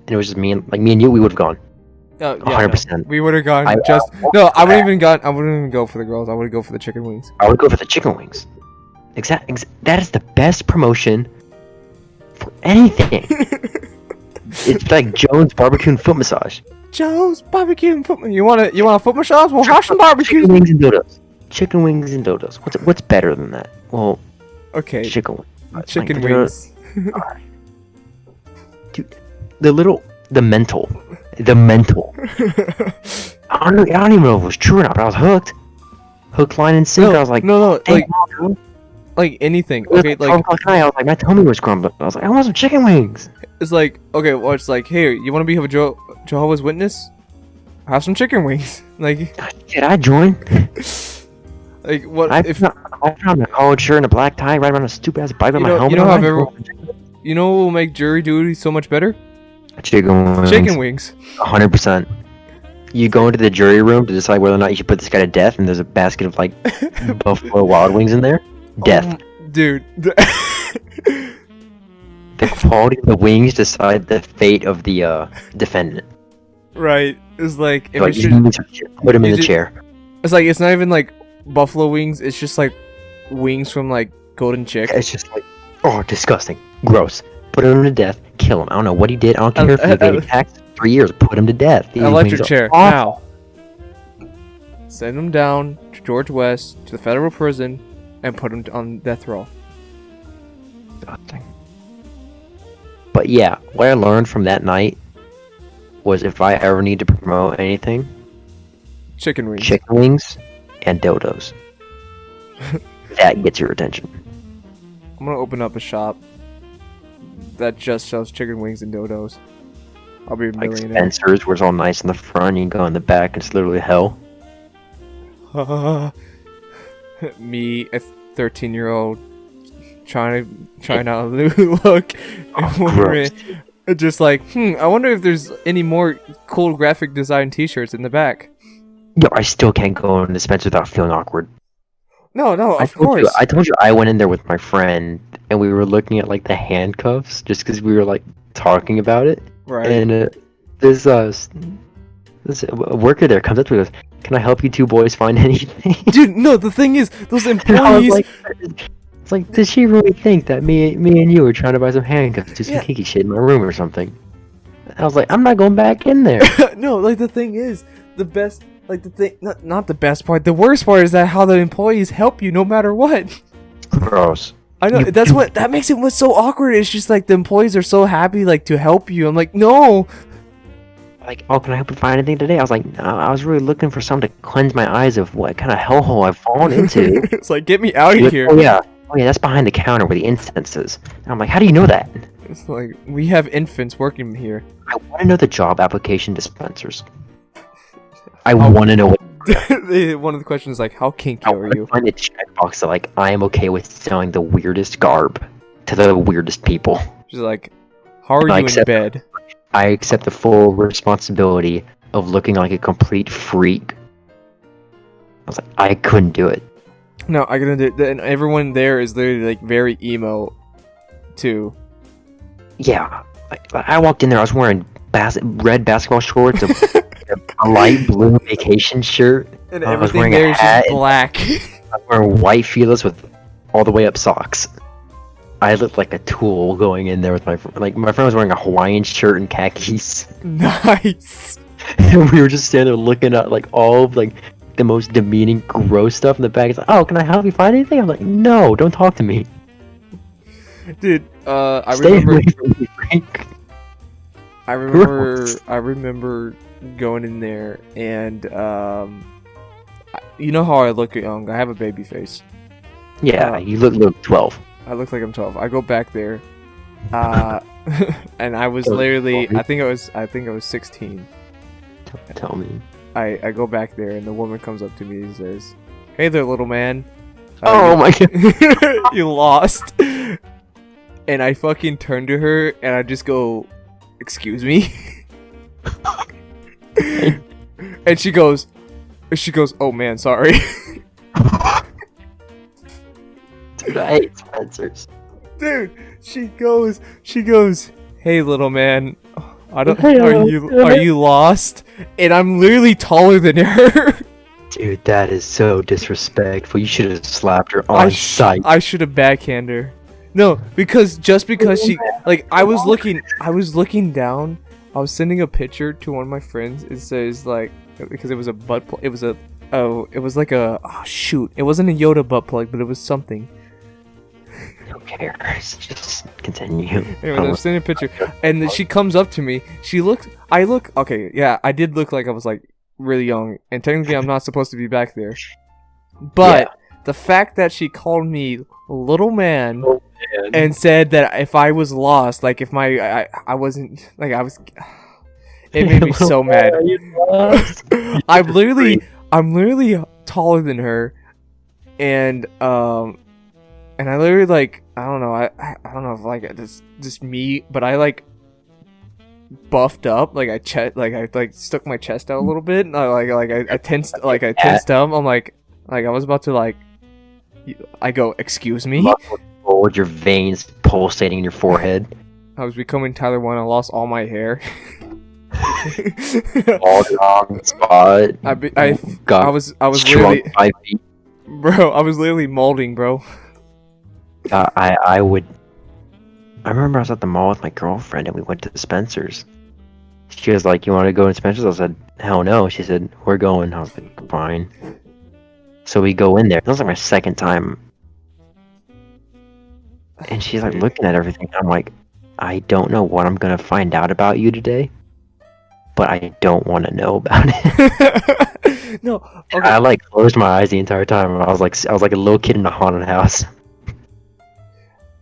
B: it was just me and you, we would have gone. 100%.
A: No. We would have gone. I wouldn't even go for the girls. I would go for the chicken wings.
B: I would go for the chicken wings. That is the best promotion for anything. It's like Jones Barbecue and Foot Massage.
A: Jones Barbecue and Foot. You want a foot massage? We'll have some barbecue.
B: Chicken wings and dildos. chicken wings and dodos. What's better than that? Well,
A: okay,
B: chicken
A: wings.
B: Dude, the mental. I don't even know if it was true or not, but I was hooked. Hook, line, and sinker. I was like,
A: no, like anything. Okay, like
B: I was like, my tummy was grumbling. I was like, I want some chicken wings.
A: It's like, okay, well, it's like, hey, you want to be a Jehovah's Witness? Have some chicken wings. Like,
B: did I join?
A: Like, what
B: I found a collared shirt and a black tie right around a stupid ass bike with my helmet.
A: You know what will make jury duty so much better?
B: Chicken wings. 100%. You go into the jury room to decide whether or not you should put this guy to death, and there's a basket of like Buffalo Wild Wings in there. Death.
A: Dude.
B: The quality of the wings decide the fate of the defendant.
A: Right. It's like, if
B: put him in the chair.
A: It's like, it's not even like buffalo wings, it's just like wings from like Golden Chick.
B: It's just like, oh, disgusting. Gross. Put him to death. Kill him. I don't know what he did. I don't care if he got taxed 3 years. Put him to death.
A: Electric chair. Now. Send him down to George West, to the federal prison, and put him on death row.
B: But yeah, what I learned from that night was if I ever need to promote anything,
A: chicken
B: wings and dodos. That gets your attention.
A: I'm gonna open up a shop that just sells chicken wings and dodos. I'll be a millionaire.
B: Like Spencer's, where it's all nice in the front, you can go in the back, it's literally hell.
A: Me, a 13-year-old, trying to look, just like, I wonder if there's any more cool graphic design T-shirts in the back.
B: Yo, I still can't go into Spencer without feeling awkward.
A: No, of course.
B: I told you I went in there with my friend, and we were looking at like the handcuffs, just because we were like talking about it.
A: Right.
B: And this worker there comes up to me and goes, "Can I help you two boys find anything?"
A: Dude, no, the thing is, those employees...
B: It's like, does she really think that me and you were trying to buy some handcuffs, do some kinky shit in my room or something? I was like, I'm not going back in there.
A: No, like the thing is, the best, like the thing, not the best part, the worst part is that how the employees help you no matter what.
B: Gross.
A: I know, that makes it what's so awkward. It's just like the employees are so happy like to help you. I'm like, no.
B: Like, oh, can I help you find anything today? I was like, no, I was really looking for something to cleanse my eyes of what kind of hellhole I've fallen into.
A: It's like, get me out of here.
B: Oh yeah, that's behind the counter where the incense is. And I'm like, how do you know that?
A: It's like, we have infants working here.
B: I want to know the job application dispensers. I want to know what...
A: One of the questions is like, how kinky are you?
B: I find a checkbox that like, I am okay with selling the weirdest garb to the weirdest people.
A: She's like, how are you in bed?
B: I accept the full responsibility of looking like a complete freak. I was like, I couldn't do it.
A: No, I couldn't do it. And everyone there is literally like very emo, too.
B: Yeah, I walked in there. I was wearing red basketball shorts, a light blue vacation shirt,
A: and everything there is just black.
B: I was wearing white feelers with all the way up socks. I looked like a tool going in there with my friend was wearing a Hawaiian shirt and khakis.
A: Nice.
B: And we were just standing there looking at like all of like the most demeaning, gross stuff in the bag. It's like, oh, can I help you find anything? I'm like, no, don't talk to me.
A: Dude, I remember going in there and you know how I look young. I have a baby face.
B: Yeah, you look 12.
A: I look like I'm 12. I go back there, and I was literally, I think I was 16.
B: Tell me.
A: I go back there, and the woman comes up to me and says, "Hey there, little man."
B: Oh my god.
A: You lost. And I fucking turn to her, and I just go, "Excuse me?" And she goes, "Oh man, sorry."
B: Dude, I hate Spencer's.
A: Dude, she goes, "Hey little man, are you lost?" And I'm literally taller than her.
B: Dude, that is so disrespectful. You should have slapped her on sight.
A: I should have backhanded her. No, because she like I was looking down. I was sending a picture to one of my friends. It says like, because it was a it was like a shoot. It wasn't a Yoda butt plug, but it was something.
B: Who cares? Just continue.
A: Anyway, I'm sending a picture, and then she comes up to me. Okay, yeah, I did look like I was like really young, and technically I'm not supposed to be back there. But the fact that she called me little man, and said that if I was lost, like if I wasn't like I was, it made me so mad. I'm literally taller than her, and I literally like I don't know I don't know if like just me, but I like buffed up, like I stuck my chest out a little bit, and I tensed up. I'm like I was about to I go, excuse me.
B: With your veins pulsating in your forehead.
A: I was becoming Tyler 1. I lost all my hair.
B: All wrong spot.
A: I was literally, bro. I was literally molding, bro.
B: I remember I was at the mall with my girlfriend and we went to Spencer's. She was like, "You want to go to Spencer's?" I said, "Hell no." She said, "We're going." I was like, "Fine." So we go in there. That was like my second time. And she's like looking at everything. I'm like, I don't know what I'm gonna find out about you today, but I don't want to know about it.
A: No, okay.
B: I like closed my eyes the entire time. I was like a little kid in a haunted house.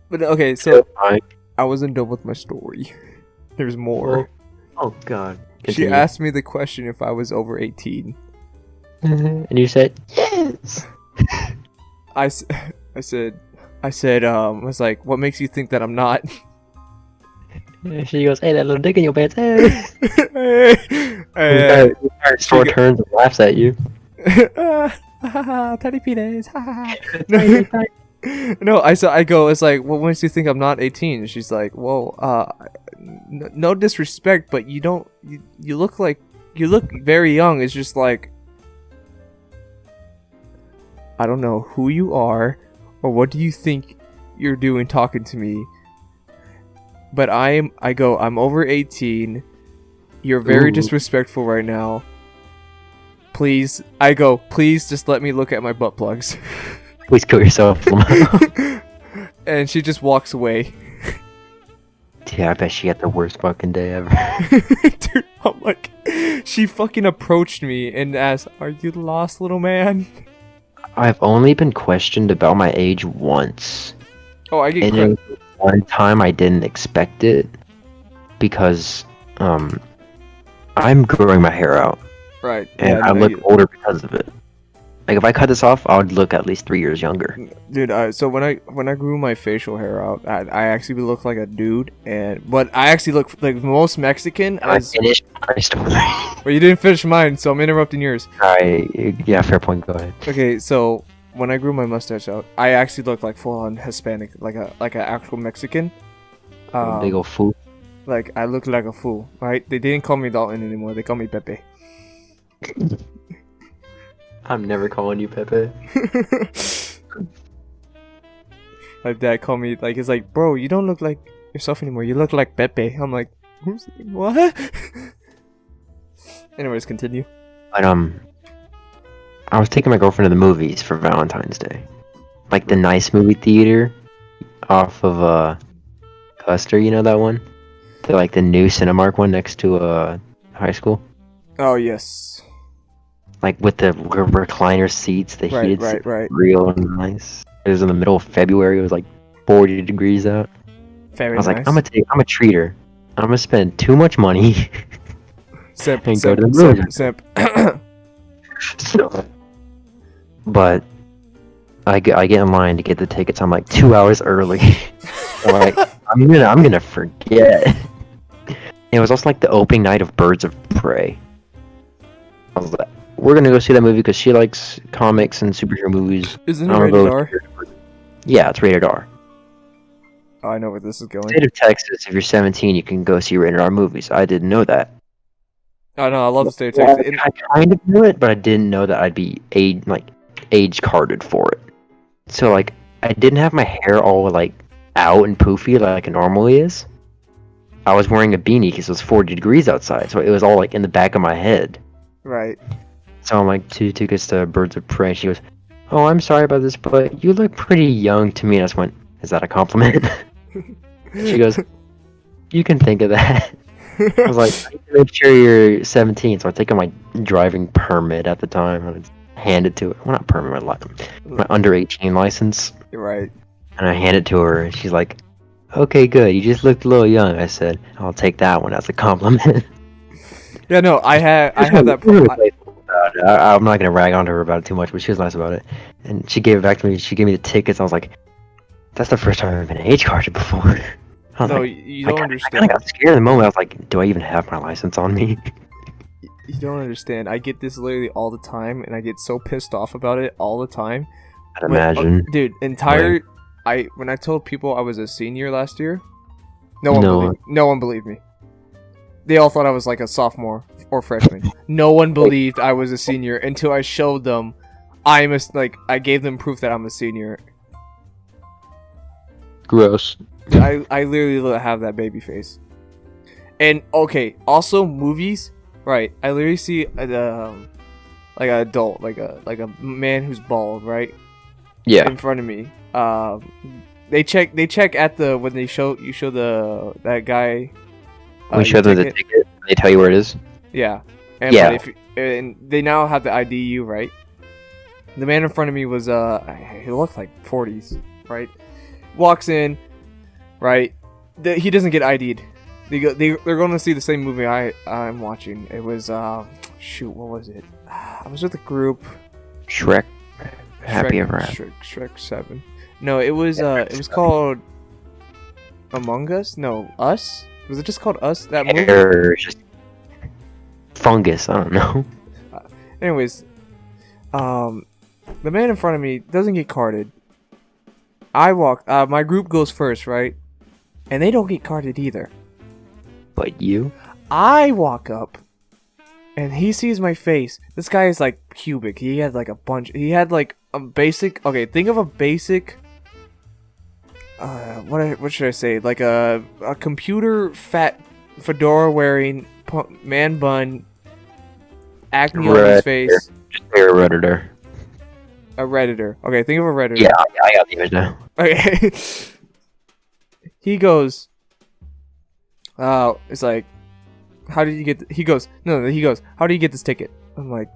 A: But okay, so I wasn't done with my story. There's more.
B: Oh God!
A: Continue. She asked me the question if I was over 18,
B: and you said yes.
A: I said, I was like, what makes you think that I'm not?
B: She goes, "Hey, that little dick in your pants." Hey. Short turns and laughs at you.
A: Tiny penis. No, I go, it's like, what makes you think I'm not 18? She's like, well, no disrespect, but you look very young. It's just like, I don't know who you are, or what do you think you're doing talking to me, but I'm over 18. You're very disrespectful right now. Please just let me look at my butt plugs.
B: Please kill yourself.
A: And she just walks away.
B: Yeah, I bet she had the worst fucking day ever.
A: Dude, I'm like, she fucking approached me and asked, "Are you lost, little man?"
B: I've only been questioned about my age once.
A: Oh, I get
B: and one time I didn't expect it because I'm growing my hair out.
A: Right.
B: And I look older because of it. Like if I cut this off, I would look at least 3 years younger.
A: Dude, so when I grew my facial hair out, I actually look like a dude, but I actually look like the most Mexican.
B: I finished my story.
A: Well, you didn't finish mine, so I'm interrupting yours.
B: Yeah, fair point. Go ahead.
A: Okay, so when I grew my mustache out, I actually looked like full on Hispanic, like an actual Mexican.
B: Big ol' fool.
A: Like I looked like a fool, right? They didn't call me Dalton anymore. They call me Pepe.
B: I'm never calling you Pepe.
A: My dad called me, like, he's like, "Bro, you don't look like yourself anymore. You look like Pepe." I'm like, what? Anyways, continue.
B: But I was taking my girlfriend to the movies for Valentine's Day, like the nice movie theater off of Custer. You know that one? The new Cinemark one next to high school.
A: Oh yes.
B: Like with the recliner seats, the heated seats,
A: right.
B: Real nice. It was in the middle of February. It was like 40 degrees out.
A: Very
B: I was
A: nice.
B: like, I'm a treater. I'm gonna spend too much money.
A: Simp.
B: But I get in line to get the tickets. I'm like 2 hours early. I'm like, I'm gonna forget. And it was also like the opening night of Birds of Prey. I was like, we're gonna go see that movie because she likes comics and superhero movies.
A: Isn't it rated R?
B: Yeah, it's rated R.
A: Oh, I know where this is going.
B: State of Texas, if you're 17, you can go see rated R movies. I didn't know that.
A: Oh no, I love the state of Texas.
B: I kind of knew it, but I didn't know that I'd be age carded for it. So like, I didn't have my hair all like out and poofy like it normally is. I was wearing a beanie because it was 40 degrees outside, so it was all like in the back of my head.
A: Right.
B: So I'm like, two tickets to Birds of Prey. She goes, "Oh, I'm sorry about this, but you look pretty young to me." And I just went, "Is that a compliment?" She goes, "You can think of that." I was like, "Make sure you're 17." So I take my driving permit at the time and I hand it to her. Well, not permit, my under 18 license.
A: Right.
B: And I hand it to her, and she's like, "Okay, good. You just looked a little young." I said, "I'll take that one as a compliment."
A: Yeah, no, I have that.
B: I'm not gonna rag on her about it too much, but she was nice about it. And she gave it back to me. She gave me the tickets. I was like, "That's the first time I've been age carded before." I was
A: No,
B: like,
A: you don't
B: I
A: understand.
B: kind of got scared in the moment. I was like, "Do I even have my license on me?"
A: You don't understand. I get this literally all the time, and I get so pissed off about it all the time.
B: I'd imagine.
A: Dude, when I told people I was a senior last year, no one believed me. They all thought I was like a sophomore or freshman. No one believed I was a senior until I showed them I gave them proof that I'm a senior.
B: Gross.
A: I literally have that baby face. And okay, also movies, right? I literally see like an adult, like a man who's bald, right?
B: Yeah.
A: In front of me. They check at the when you show that guy.
B: We show them the ticket. They tell you where it is.
A: Yeah. And
B: yeah.
A: And they now have the ID you, right? The man in front of me was he looked like 40s, right? Walks in, right? He doesn't get ID'd. They're going to see the same movie I'm watching. It was shoot, what was it? I was with a group.
B: Shrek. Happy Ever
A: After. Shrek 7. No, it was called Among Us. No, Us. Was it just called Us? That movie.
B: Just fungus. I don't know.
A: Anyways, the man in front of me doesn't get carded. I walk. My group goes first, right? And they don't get carded either.
B: But you?
A: I walk up, and he sees my face. This guy is like cubic. He had like a bunch. He had like a basic. Okay, think of a basic. What should I say? Like a computer fat fedora wearing man bun, acne on his face.
B: Just a Redditor.
A: A Redditor. Okay, think of a Redditor.
B: Yeah, I got the image now.
A: Okay. He goes. It's like, how did you get? He goes. No. He goes. How do you get this ticket? I'm like,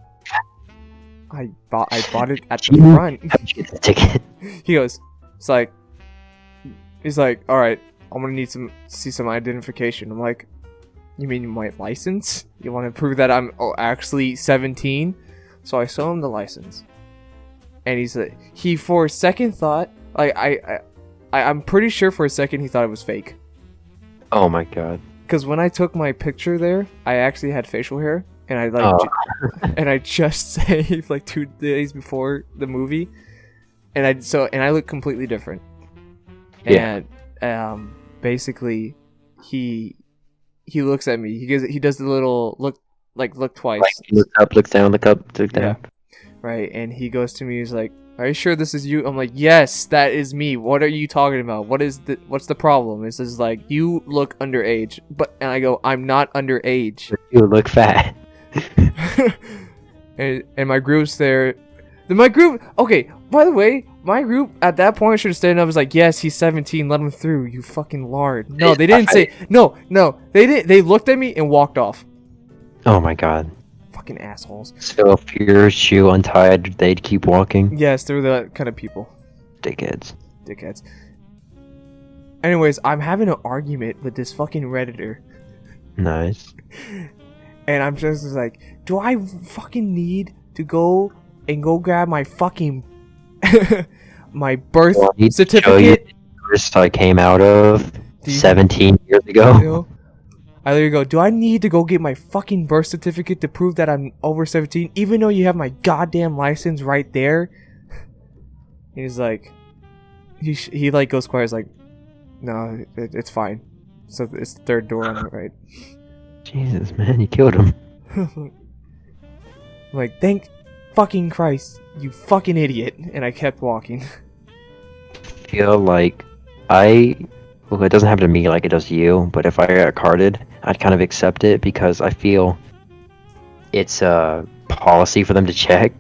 A: I bought it at the front.
B: How did you get the ticket?
A: He goes. It's like. He's like, all right, I'm gonna need see some identification. I'm like, you mean my license? You want to prove that I'm actually 17? So I show him the license, and he's like, for a second thought, I'm pretty sure for a second he thought it was fake.
B: Oh my god.
A: Because when I took my picture there, I actually had facial hair, and and I just saved like 2 days before the movie, and I look completely different.
B: Yeah.
A: And basically, he looks at me. He does the little look twice.
B: Like, look up, look down, look up, look down.
A: Yeah. Right, and he goes to me. He's like, "Are you sure this is you?" I'm like, "Yes, that is me. What are you talking about? What's the problem?" It says like, "You look underage," and I go, "I'm not underage."
B: You look fat.
A: and my group's there. My group. Okay, by the way, my group at that point should have stayed up. Was like, "Yes, he's 17. Let him through. You fucking lard." No, they didn't say. No, they didn't. They looked at me and walked off.
B: Oh my god.
A: Fucking assholes.
B: So if your shoe untied, they'd keep walking?
A: Yes, they're the kind of people.
B: Dickheads.
A: Anyways, I'm having an argument with this fucking Redditor.
B: Nice.
A: And I'm just like, do I fucking need to go grab my fucking my birth certificate?
B: First I came out of 17 years ago.
A: You know? I literally go, do I need to go get my fucking birth certificate to prove that I'm over 17, even though you have my goddamn license right there? He's like, he like goes quiet. He's like, no, it's fine. So it's the third door on the right.
B: Jesus, man, you killed him.
A: I'm like, thank fucking Christ, you fucking idiot. And I kept walking.
B: I feel like well, it doesn't happen to me like it does to you, but if I got carded, I'd kind of accept it because I feel it's policy for them to check.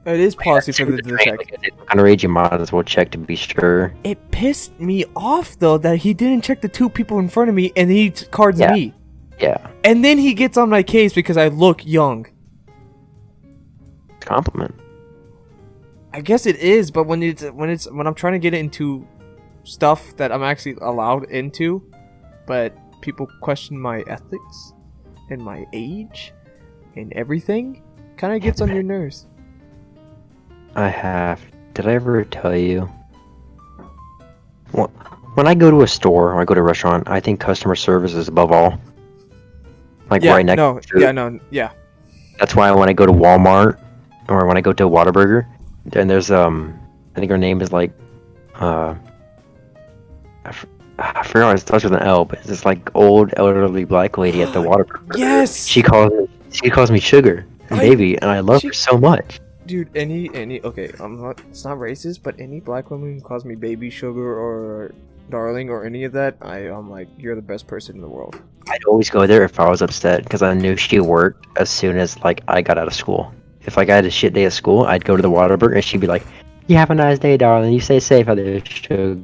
A: It is policy for them to check.
B: Like, if it's underage, you might as well check to be sure.
A: It pissed me off though that he didn't check the 2 people in front of me, and he cards me.
B: Yeah.
A: And then he gets on my case because I look young.
B: Compliment.
A: I guess it is, but when I'm trying to get it into stuff that I'm actually allowed into, but people question my ethics and my age and everything, kind of gets on your nerves.
B: Did I ever tell you? Well, when I go to a store or I go to a restaurant, I think customer service is above all. Like right next to
A: yeah.
B: That's why when I go to Walmart or when I go to Whataburger, and there's I think her name is like I forgot, it starts with an L, but it's this like old elderly black lady at the Whataburger.
A: Yes.
B: She calls me sugar and baby, and I love her so much.
A: Dude, okay, it's not racist, but any black woman who calls me baby, sugar, or darling, or any of that, I'm like, you're the best person in the world.
B: I'd always go there if I was upset, because I knew she worked as soon as like I got out of school. If like I had a shit day at school, I'd go to the Whataburger, and she'd be like, "You have a nice day, darling. You stay safe out there, sugar."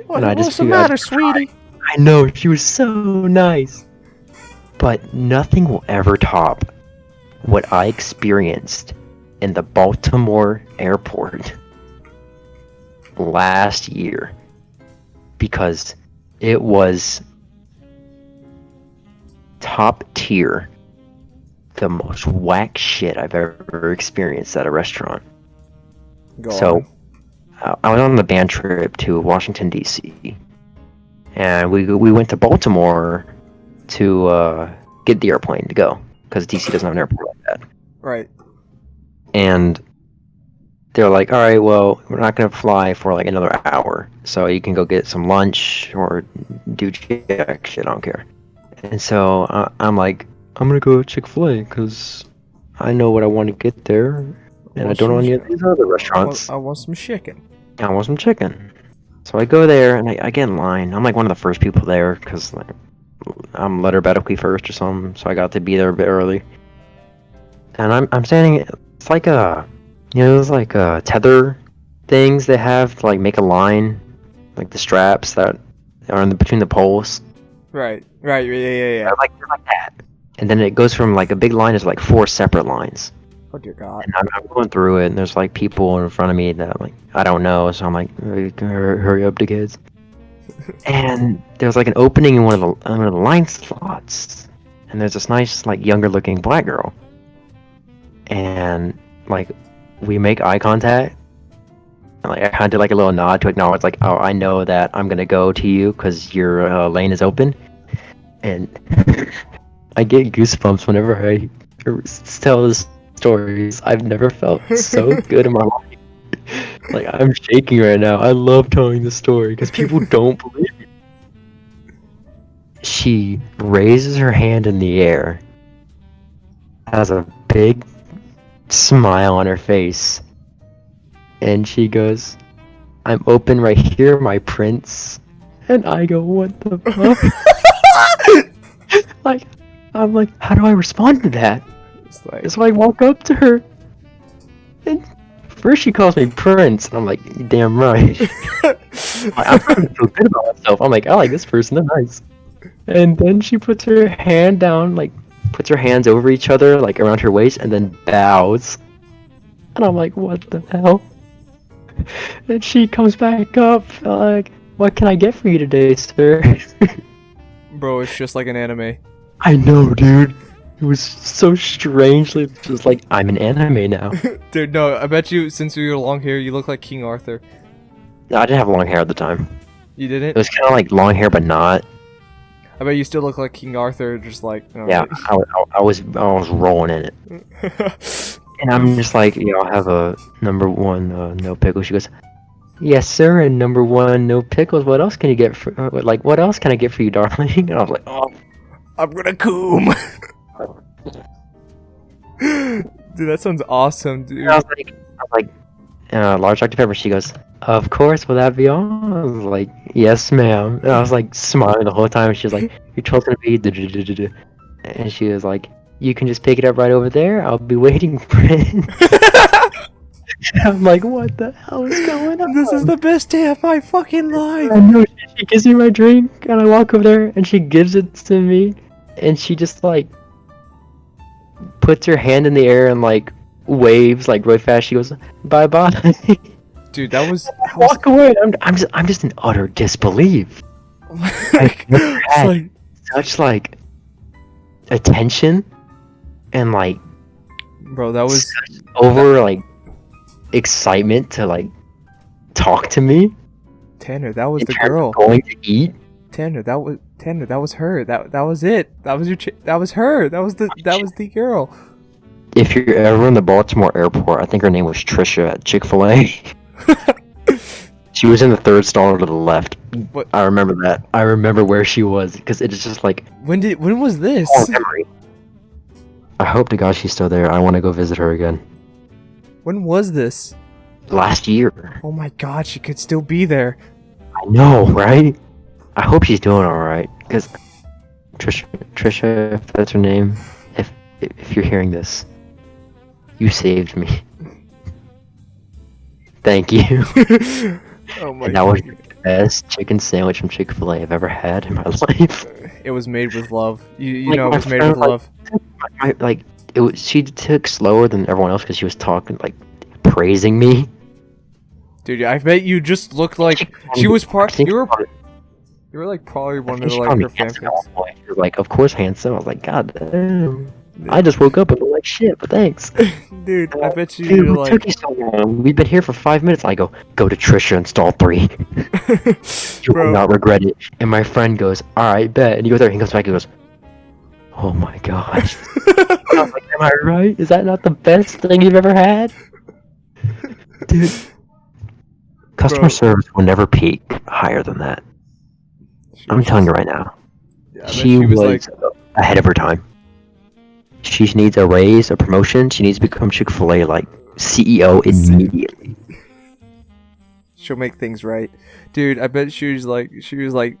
A: What's the matter, sweetie?
B: I know, she was so nice. But nothing will ever top what I experienced in the Baltimore airport last year, because it was top tier, the most whack shit I've ever experienced at a restaurant. So I went on the band trip to Washington DC, and we went to Baltimore to get the airplane to go, because DC doesn't have an airport like that.
A: Right.
B: And they're like, all right, well, we're not going to fly for like another hour, so you can go get some lunch or do jack shit, I don't care. And so I'm like, I'm going to go to Chick-fil-A because I know what I want to get there, and I don't know any of these other restaurants.
A: I want some chicken.
B: I want some chicken. So I go there, and I get in line. I'm like one of the first people there because like, I'm letterbetically first or something, so I got to be there a bit early. And I'm standing. It's like those like tether things they have to like make a line, like the straps that are between the poles.
A: Right, yeah.
B: They're like that. And then it goes from like a big line to like 4 separate lines.
A: Oh dear God.
B: And I'm going through it, and there's like people in front of me that like I don't know, so I'm like, hurry up, the kids. And there's like an opening in one of the line slots, and there's this nice like younger looking black girl. And like we make eye contact, and like I kind of did like a little nod to acknowledge like, oh, I know that I'm gonna go to you because your lane is open. And I get goosebumps whenever I tell this stories. I've never felt so good in my life. Like I'm shaking right now. I love telling the story because people don't believe me. She raises her hand in the air, has a big smile on her face, and she goes, "I'm open right here, my prince." And I go, "What the fuck?" Like, I'm like, how do I respond to that? So I walk up to her, and first she calls me Prince, and I'm like, "You damn right." I'm trying to feel good about myself. I'm like, I like this person, they're nice. And then she puts her hand down, like, puts her hands over each other, like, around her waist, and then bows. And I'm like, what the hell? And she comes back up, like, "What can I get for you today, sir?"
A: Bro, it's just like an anime.
B: I know, dude. It was so strangely just like, I'm an anime now.
A: Dude, no, I bet you, since you have long hair, you look like King Arthur.
B: No, I didn't have long hair at the time.
A: You didn't?
B: It was kind of like long hair, but not.
A: I bet you still look like King Arthur, just like...
B: Yeah, I was rolling in it. And I'm just like, I'll have a number 1 no pickles. She goes, "Yes, sir, and number 1 no pickles. What else can you get for... what else can I get for you, darling?" And I was like, "Oh,
A: I'm gonna coom." Dude, that sounds awesome, dude.
B: And I was like, large Dr. Pepper. She goes, "Of course, will that be all?" I was like, "Yes, ma'am." And I was like smiling the whole time. She was like, "Your toast's gonna be..." And she was like, You can just pick it up right over there. I'll be waiting for it. I'm like, what the hell is going on?
A: This is the best day of my fucking life.
B: I know. She gives me my drink, and I walk over there, and she gives it to me, and she just like puts her hand in the air and like waves like really fast. She goes, "Bye bye."
A: Dude, that was.
B: Walk away. I'm just in utter disbelief. I've never had such like attention and like,
A: bro, that was
B: over like excitement to like talk to me.
A: Tanner, that was the girl
B: going to eat.
A: Tanner, that was her. That was it. That was that was her. That was the girl.
B: If you're ever in the Baltimore airport, I think her name was Trisha at Chick-fil-A. She was in the third stall to the left.
A: What?
B: I remember that. I remember where she was because it's just like.
A: When was this?
B: Memory. I hope to God she's still there. I want to go visit her again.
A: When was this?
B: Last year.
A: Oh my God, she could still be there.
B: I know, right? I hope she's doing all right. Because Trisha, if that's her name, if you're hearing this, you saved me. Thank you.
A: Oh my
B: and that was the best chicken sandwich from Chick-fil-A I've ever had in my life.
A: It was made with love. You
B: like,
A: know, it was made with love.
B: She took slower than everyone else because she was talking, like, praising me.
A: Dude, I bet you just looked like she was part. You were like probably one of like her fan favorites.
B: She was like, of course, handsome. I was like, God damn. I just woke up and looked like shit, but thanks.
A: Dude, I bet you.
B: Dude, what took you so long? We've been here for 5 minutes. I go to Trisha and stall 3. You will not regret it. And my friend goes, alright, bet. And he goes there, he goes back, he goes, oh my gosh. I was like, am I right? Is that not the best thing you've ever had? Dude. Customer service will never peak higher than that. I'm telling you right now.
A: Yeah,
B: she was like, ahead of her time. She needs a raise, a promotion. She needs to become Chick-fil-A like CEO immediately.
A: She'll make things right, dude. I bet she was like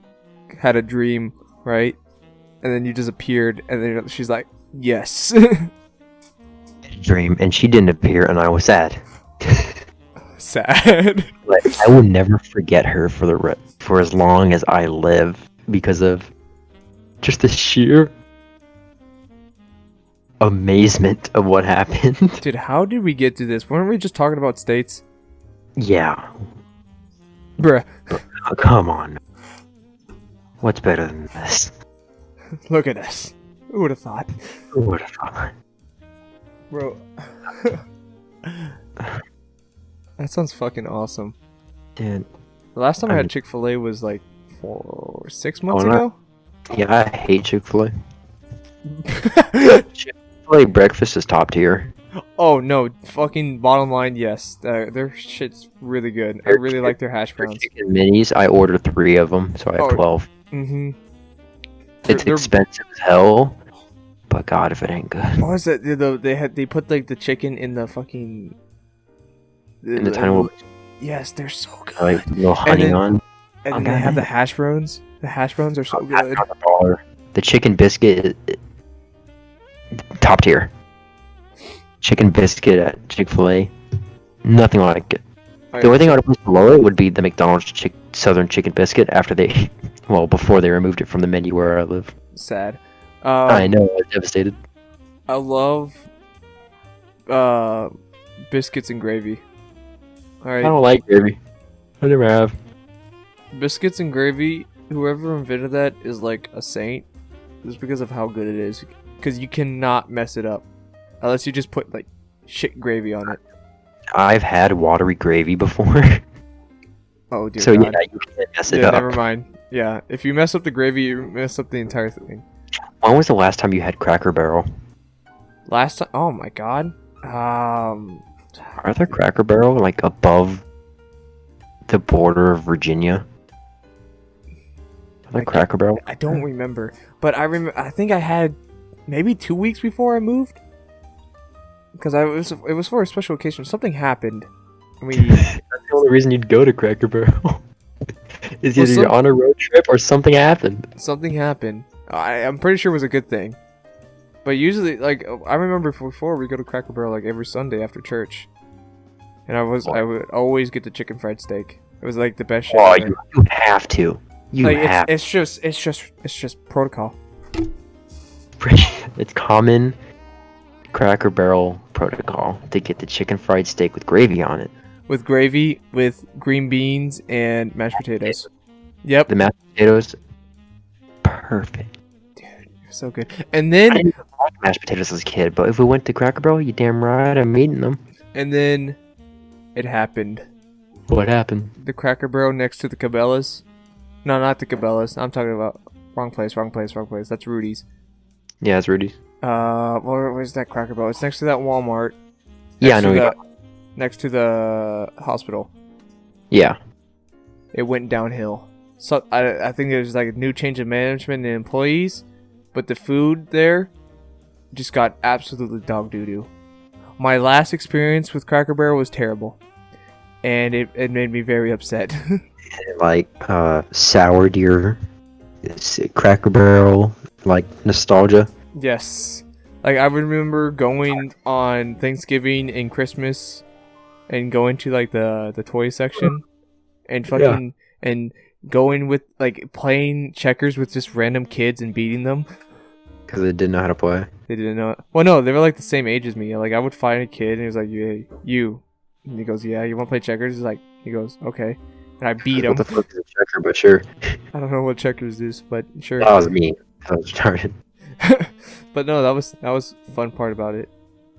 A: had a dream, right? And then you just appeared, and then she's like, yes.
B: Dream, and she didn't appear, and I was sad.
A: Sad.
B: Like, I will never forget her for as long as I live because of just the sheer amazement of what happened.
A: Dude, how did we get to this? Weren't we just talking about states?
B: Yeah.
A: Bruh.
B: Oh, come on. What's better than this?
A: Look at us. Who would have thought?
B: Who would have thought?
A: Bro. That sounds fucking awesome.
B: Dude.
A: The last time I had Chick-fil-A was like 6 months ago?
B: Yeah, I hate Chick-fil-A. Chick-fil-A breakfast is top tier.
A: Oh no, fucking bottom line, yes. Their shit's really good. I really like their hash browns.
B: Chicken minis, I ordered 3 of them, so I have 12.
A: Mm-hmm.
B: It's expensive as hell, but God, if it ain't good.
A: What was it? They put like the chicken in the fucking...
B: In the tiny little...
A: Yes, they're so good.
B: Like little honey on.
A: And then they have the hash browns. The hash browns are so good.
B: The chicken biscuit, top tier. Chicken biscuit at Chick-fil-A, nothing like it. The only thing I would put below it would be the McDonald's Southern Chicken Biscuit before they removed it from the menu where I live.
A: Sad.
B: I know, I was devastated.
A: I love biscuits and gravy. Alright.
B: I don't like gravy. I never have.
A: Biscuits and gravy, whoever invented that is like a saint. Just because of how good it is. Because you cannot mess it up. Unless you just put like shit gravy on it.
B: I've had watery gravy before.
A: Oh dear.
B: So
A: God.
B: yeah, you can't mess it up.
A: Never mind. Yeah, if you mess up the gravy, you mess up the entire thing.
B: When was the last time you had Cracker Barrel?
A: Last time? Oh my God.
B: Are there Cracker Barrel like above the border of Virginia? Are there Cracker Barrel?
A: I don't remember, but I think I had maybe 2 weeks before I moved. Because it was for a special occasion. Something happened. That's
B: the only reason you'd go to Cracker Barrel. Is either you're on a road trip or something happened.
A: Something happened. I'm pretty sure it was a good thing. But usually, like, I remember before we go to Cracker Barrel like every Sunday after church, and I would always get the chicken fried steak. It was like the best shit ever.
B: You have to.
A: It's just protocol.
B: It's common Cracker Barrel protocol to get the chicken fried steak with gravy on it.
A: With gravy, with green beans and mashed potatoes. Yep.
B: The mashed potatoes, perfect.
A: Dude, you're so good. And then
B: I didn't like mashed potatoes as a kid, but if we went to Cracker Barrel, you damn right I'm eating them.
A: And then it happened.
B: What happened?
A: The Cracker Barrel next to the Cabela's. No, not the Cabela's. I'm talking about wrong place. That's Rudy's.
B: Yeah, it's Rudy's.
A: Where's that Cracker Barrel? It's next to that Walmart.
B: Yeah, I know.
A: Next to the hospital.
B: Yeah.
A: It went downhill. So I think there's like a new change of management and employees, but the food there just got absolutely dog doo-doo. My last experience with Cracker Barrel was terrible, and it made me very upset.
B: Like soured your Cracker Barrel like nostalgia.
A: Yes, like I remember going on Thanksgiving and Christmas, and going to like the toy section, and fucking and going with like playing checkers with just random kids and beating them.
B: Because they didn't know how to play.
A: They didn't know. Well, no, they were like the same age as me. Like I would find a kid and he was like, "Yeah, you," and he goes, "Yeah, you want to play checkers?" He goes, "Okay," and I beat him.
B: What the fuck is a checker? But sure.
A: I don't know what checkers is, but sure.
B: That was me. I was retarded.
A: But no, that was fun part about it.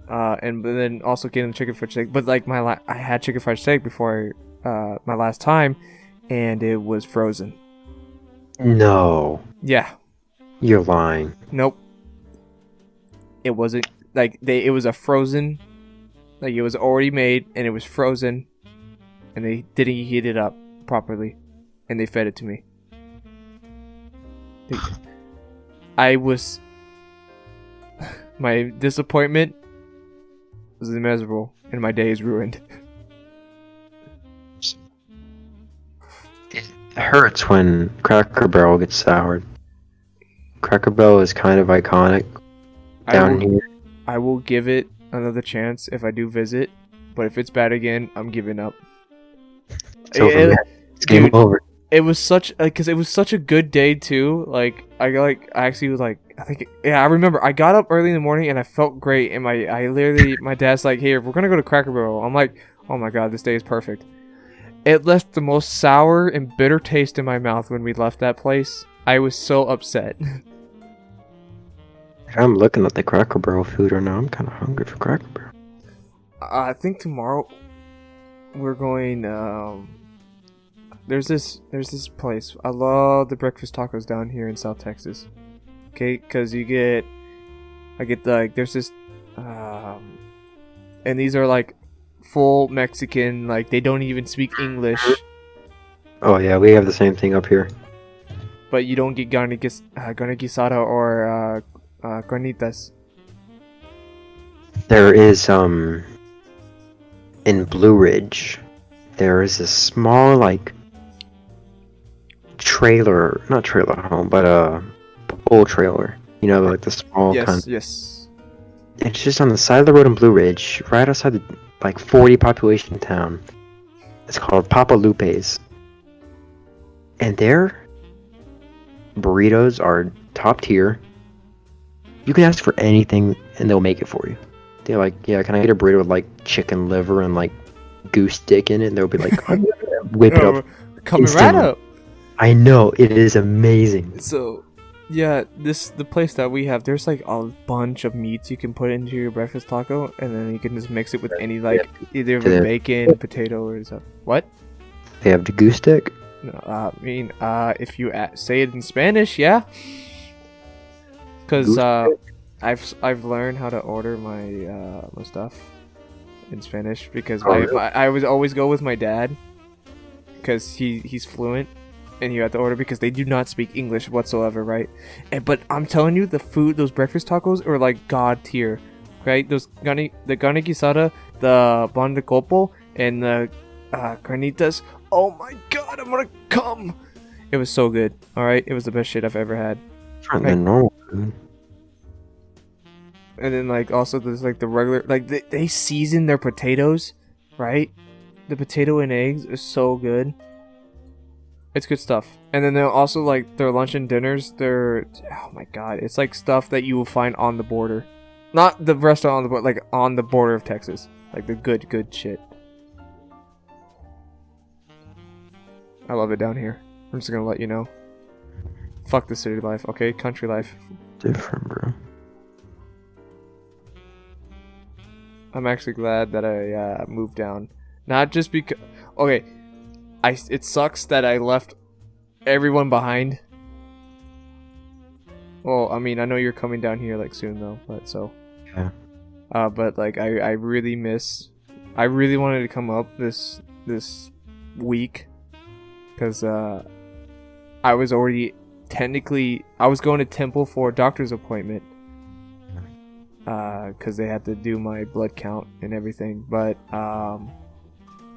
A: But then also getting the chicken fried steak. But like I had chicken fried steak before my last time, and it was frozen.
B: No.
A: Yeah.
B: You're lying.
A: Nope. It wasn't like it was a frozen, like it was already made and it was frozen, and they didn't heat it up properly, and they fed it to me. My disappointment was immeasurable, and my day is ruined.
B: It hurts when Cracker Barrel gets soured. Cracker Barrel is kind of iconic down here.
A: I will give it another chance if I do visit, but if it's bad again, I'm giving up.
B: It's game over.
A: It was such because it was such a good day too. I actually was like, I remember I got up early in the morning and I felt great, and my dad's like, "Here, we're gonna go to Cracker Barrel." I'm like, "Oh my god, this day is perfect." It left the most sour and bitter taste in my mouth when we left that place. I was so upset.
B: I'm looking at the Cracker Barrel food right now. I'm kind of hungry for Cracker Barrel.
A: I think tomorrow we're going. There's this place. I love the breakfast tacos down here in South Texas. Okay, because there's this, and these are like full Mexican. Like they don't even speak English.
B: Oh yeah, we have the same thing up here.
A: But you don't get carne guisada or carnitas.
B: There is in Blue Ridge, there is a small like not trailer home, but a pole trailer. You know, like the small kind.
A: Yes.
B: It's just on the side of the road in Blue Ridge, right outside the 40 population town. It's called Papa Lupe's, and their burritos are top tier. You can ask for anything and they'll make it for you. They're like, "Yeah, can I get a burrito with like chicken liver and like goose dick in it?" And they'll be like, "Whip it up."
A: Coming right up.
B: I know, it is amazing.
A: So, yeah, the place that we have, there's like a bunch of meats you can put into your breakfast taco, and then you can just mix it with any either bacon, potato, or something. What?
B: They have the goose dick?
A: No, if you say it in Spanish, yeah. Because I've learned how to order my my stuff in Spanish because I would always go with my dad because he's fluent. And you have to order because they do not speak English whatsoever, right? But I'm telling you, those breakfast tacos are like god tier, right? The carne guisada, the pan de copo, and the carnitas. Oh my god, I'm gonna come! It was so good. All right, it was the best shit I've ever had.
B: Different than normal food.
A: And then like also there's like the regular, like they season their potatoes, right? The potato and eggs is so good. It's good stuff. And then they'll also like their lunch and dinners. Oh my god, it's like stuff that you will find on the border, not the restaurant on the border, like on the border of Texas, like the good shit. I love it down here. I'm just gonna let you know. Fuck the city life, okay? Country life.
B: Different, bro.
A: I'm actually glad that I moved down. Not just because... Okay. It sucks that I left everyone behind. Well, I mean, I know you're coming down here like soon though, but so...
B: Yeah.
A: But like, I really miss... I really wanted to come up this week. Because I was already... Technically, I was going to Temple for a doctor's appointment. Because they had to do my blood count and everything. But,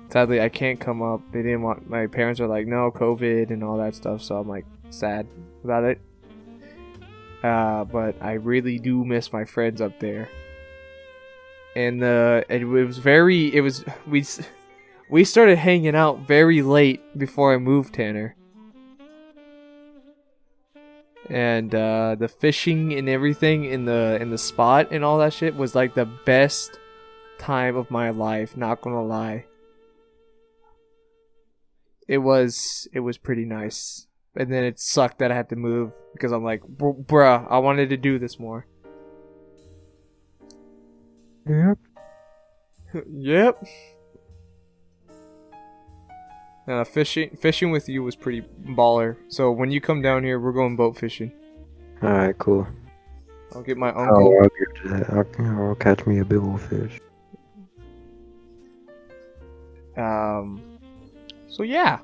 A: sadly, I can't come up. They didn't want... My parents are like, no, COVID and all that stuff. So I'm like, sad about it. But I really do miss my friends up there. And it was very... It was... We started hanging out very late before I moved, Tanner. And the fishing and everything in the spot and all that shit was like the best time of my life, not gonna lie. It was pretty nice. And then it sucked that I had to move because I'm like, bruh, I wanted to do this more.
B: Yep.
A: Yep. Fishing with you was pretty baller. So when you come down here, we're going boat fishing.
B: Alright, cool.
A: I'll get my uncle.
B: I'll get to that. I'll catch me a big old fish.
A: So yeah.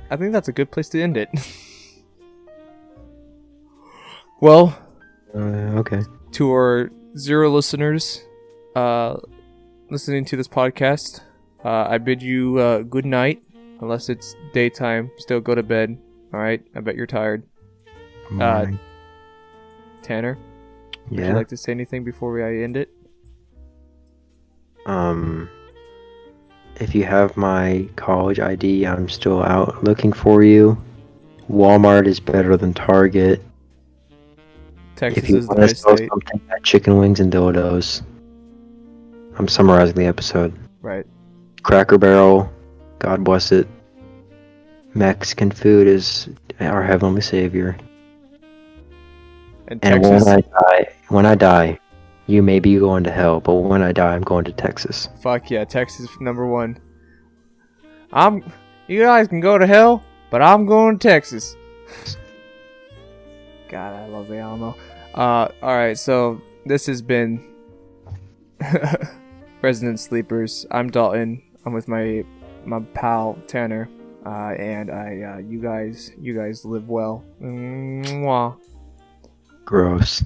A: I think that's a good place to end it. Well.
B: Okay.
A: To our 0 listeners. Listening to this podcast, I bid you good night. Unless it's daytime, still go to bed. All right, I bet you're tired. Tanner, would you like to say anything before I end it?
B: If you have my college ID, I'm still out looking for you. Walmart is better than Target.
A: Texas
B: if you
A: is the
B: want to
A: best
B: sell
A: state.
B: something at chicken wings and dildos. I'm summarizing the episode.
A: Right.
B: Cracker Barrel, God bless it. Mexican food is our heavenly savior.
A: And Texas.
B: when I die, you may be going to hell, but when I die, I'm going to Texas.
A: Fuck yeah, Texas #1. You guys can go to hell, but I'm going to Texas. God, I love the Alamo. Alright, so this has been Resident Sleepers. I'm Dalton. I'm with my pal Tanner. And you guys live well. Mwah.
B: Gross.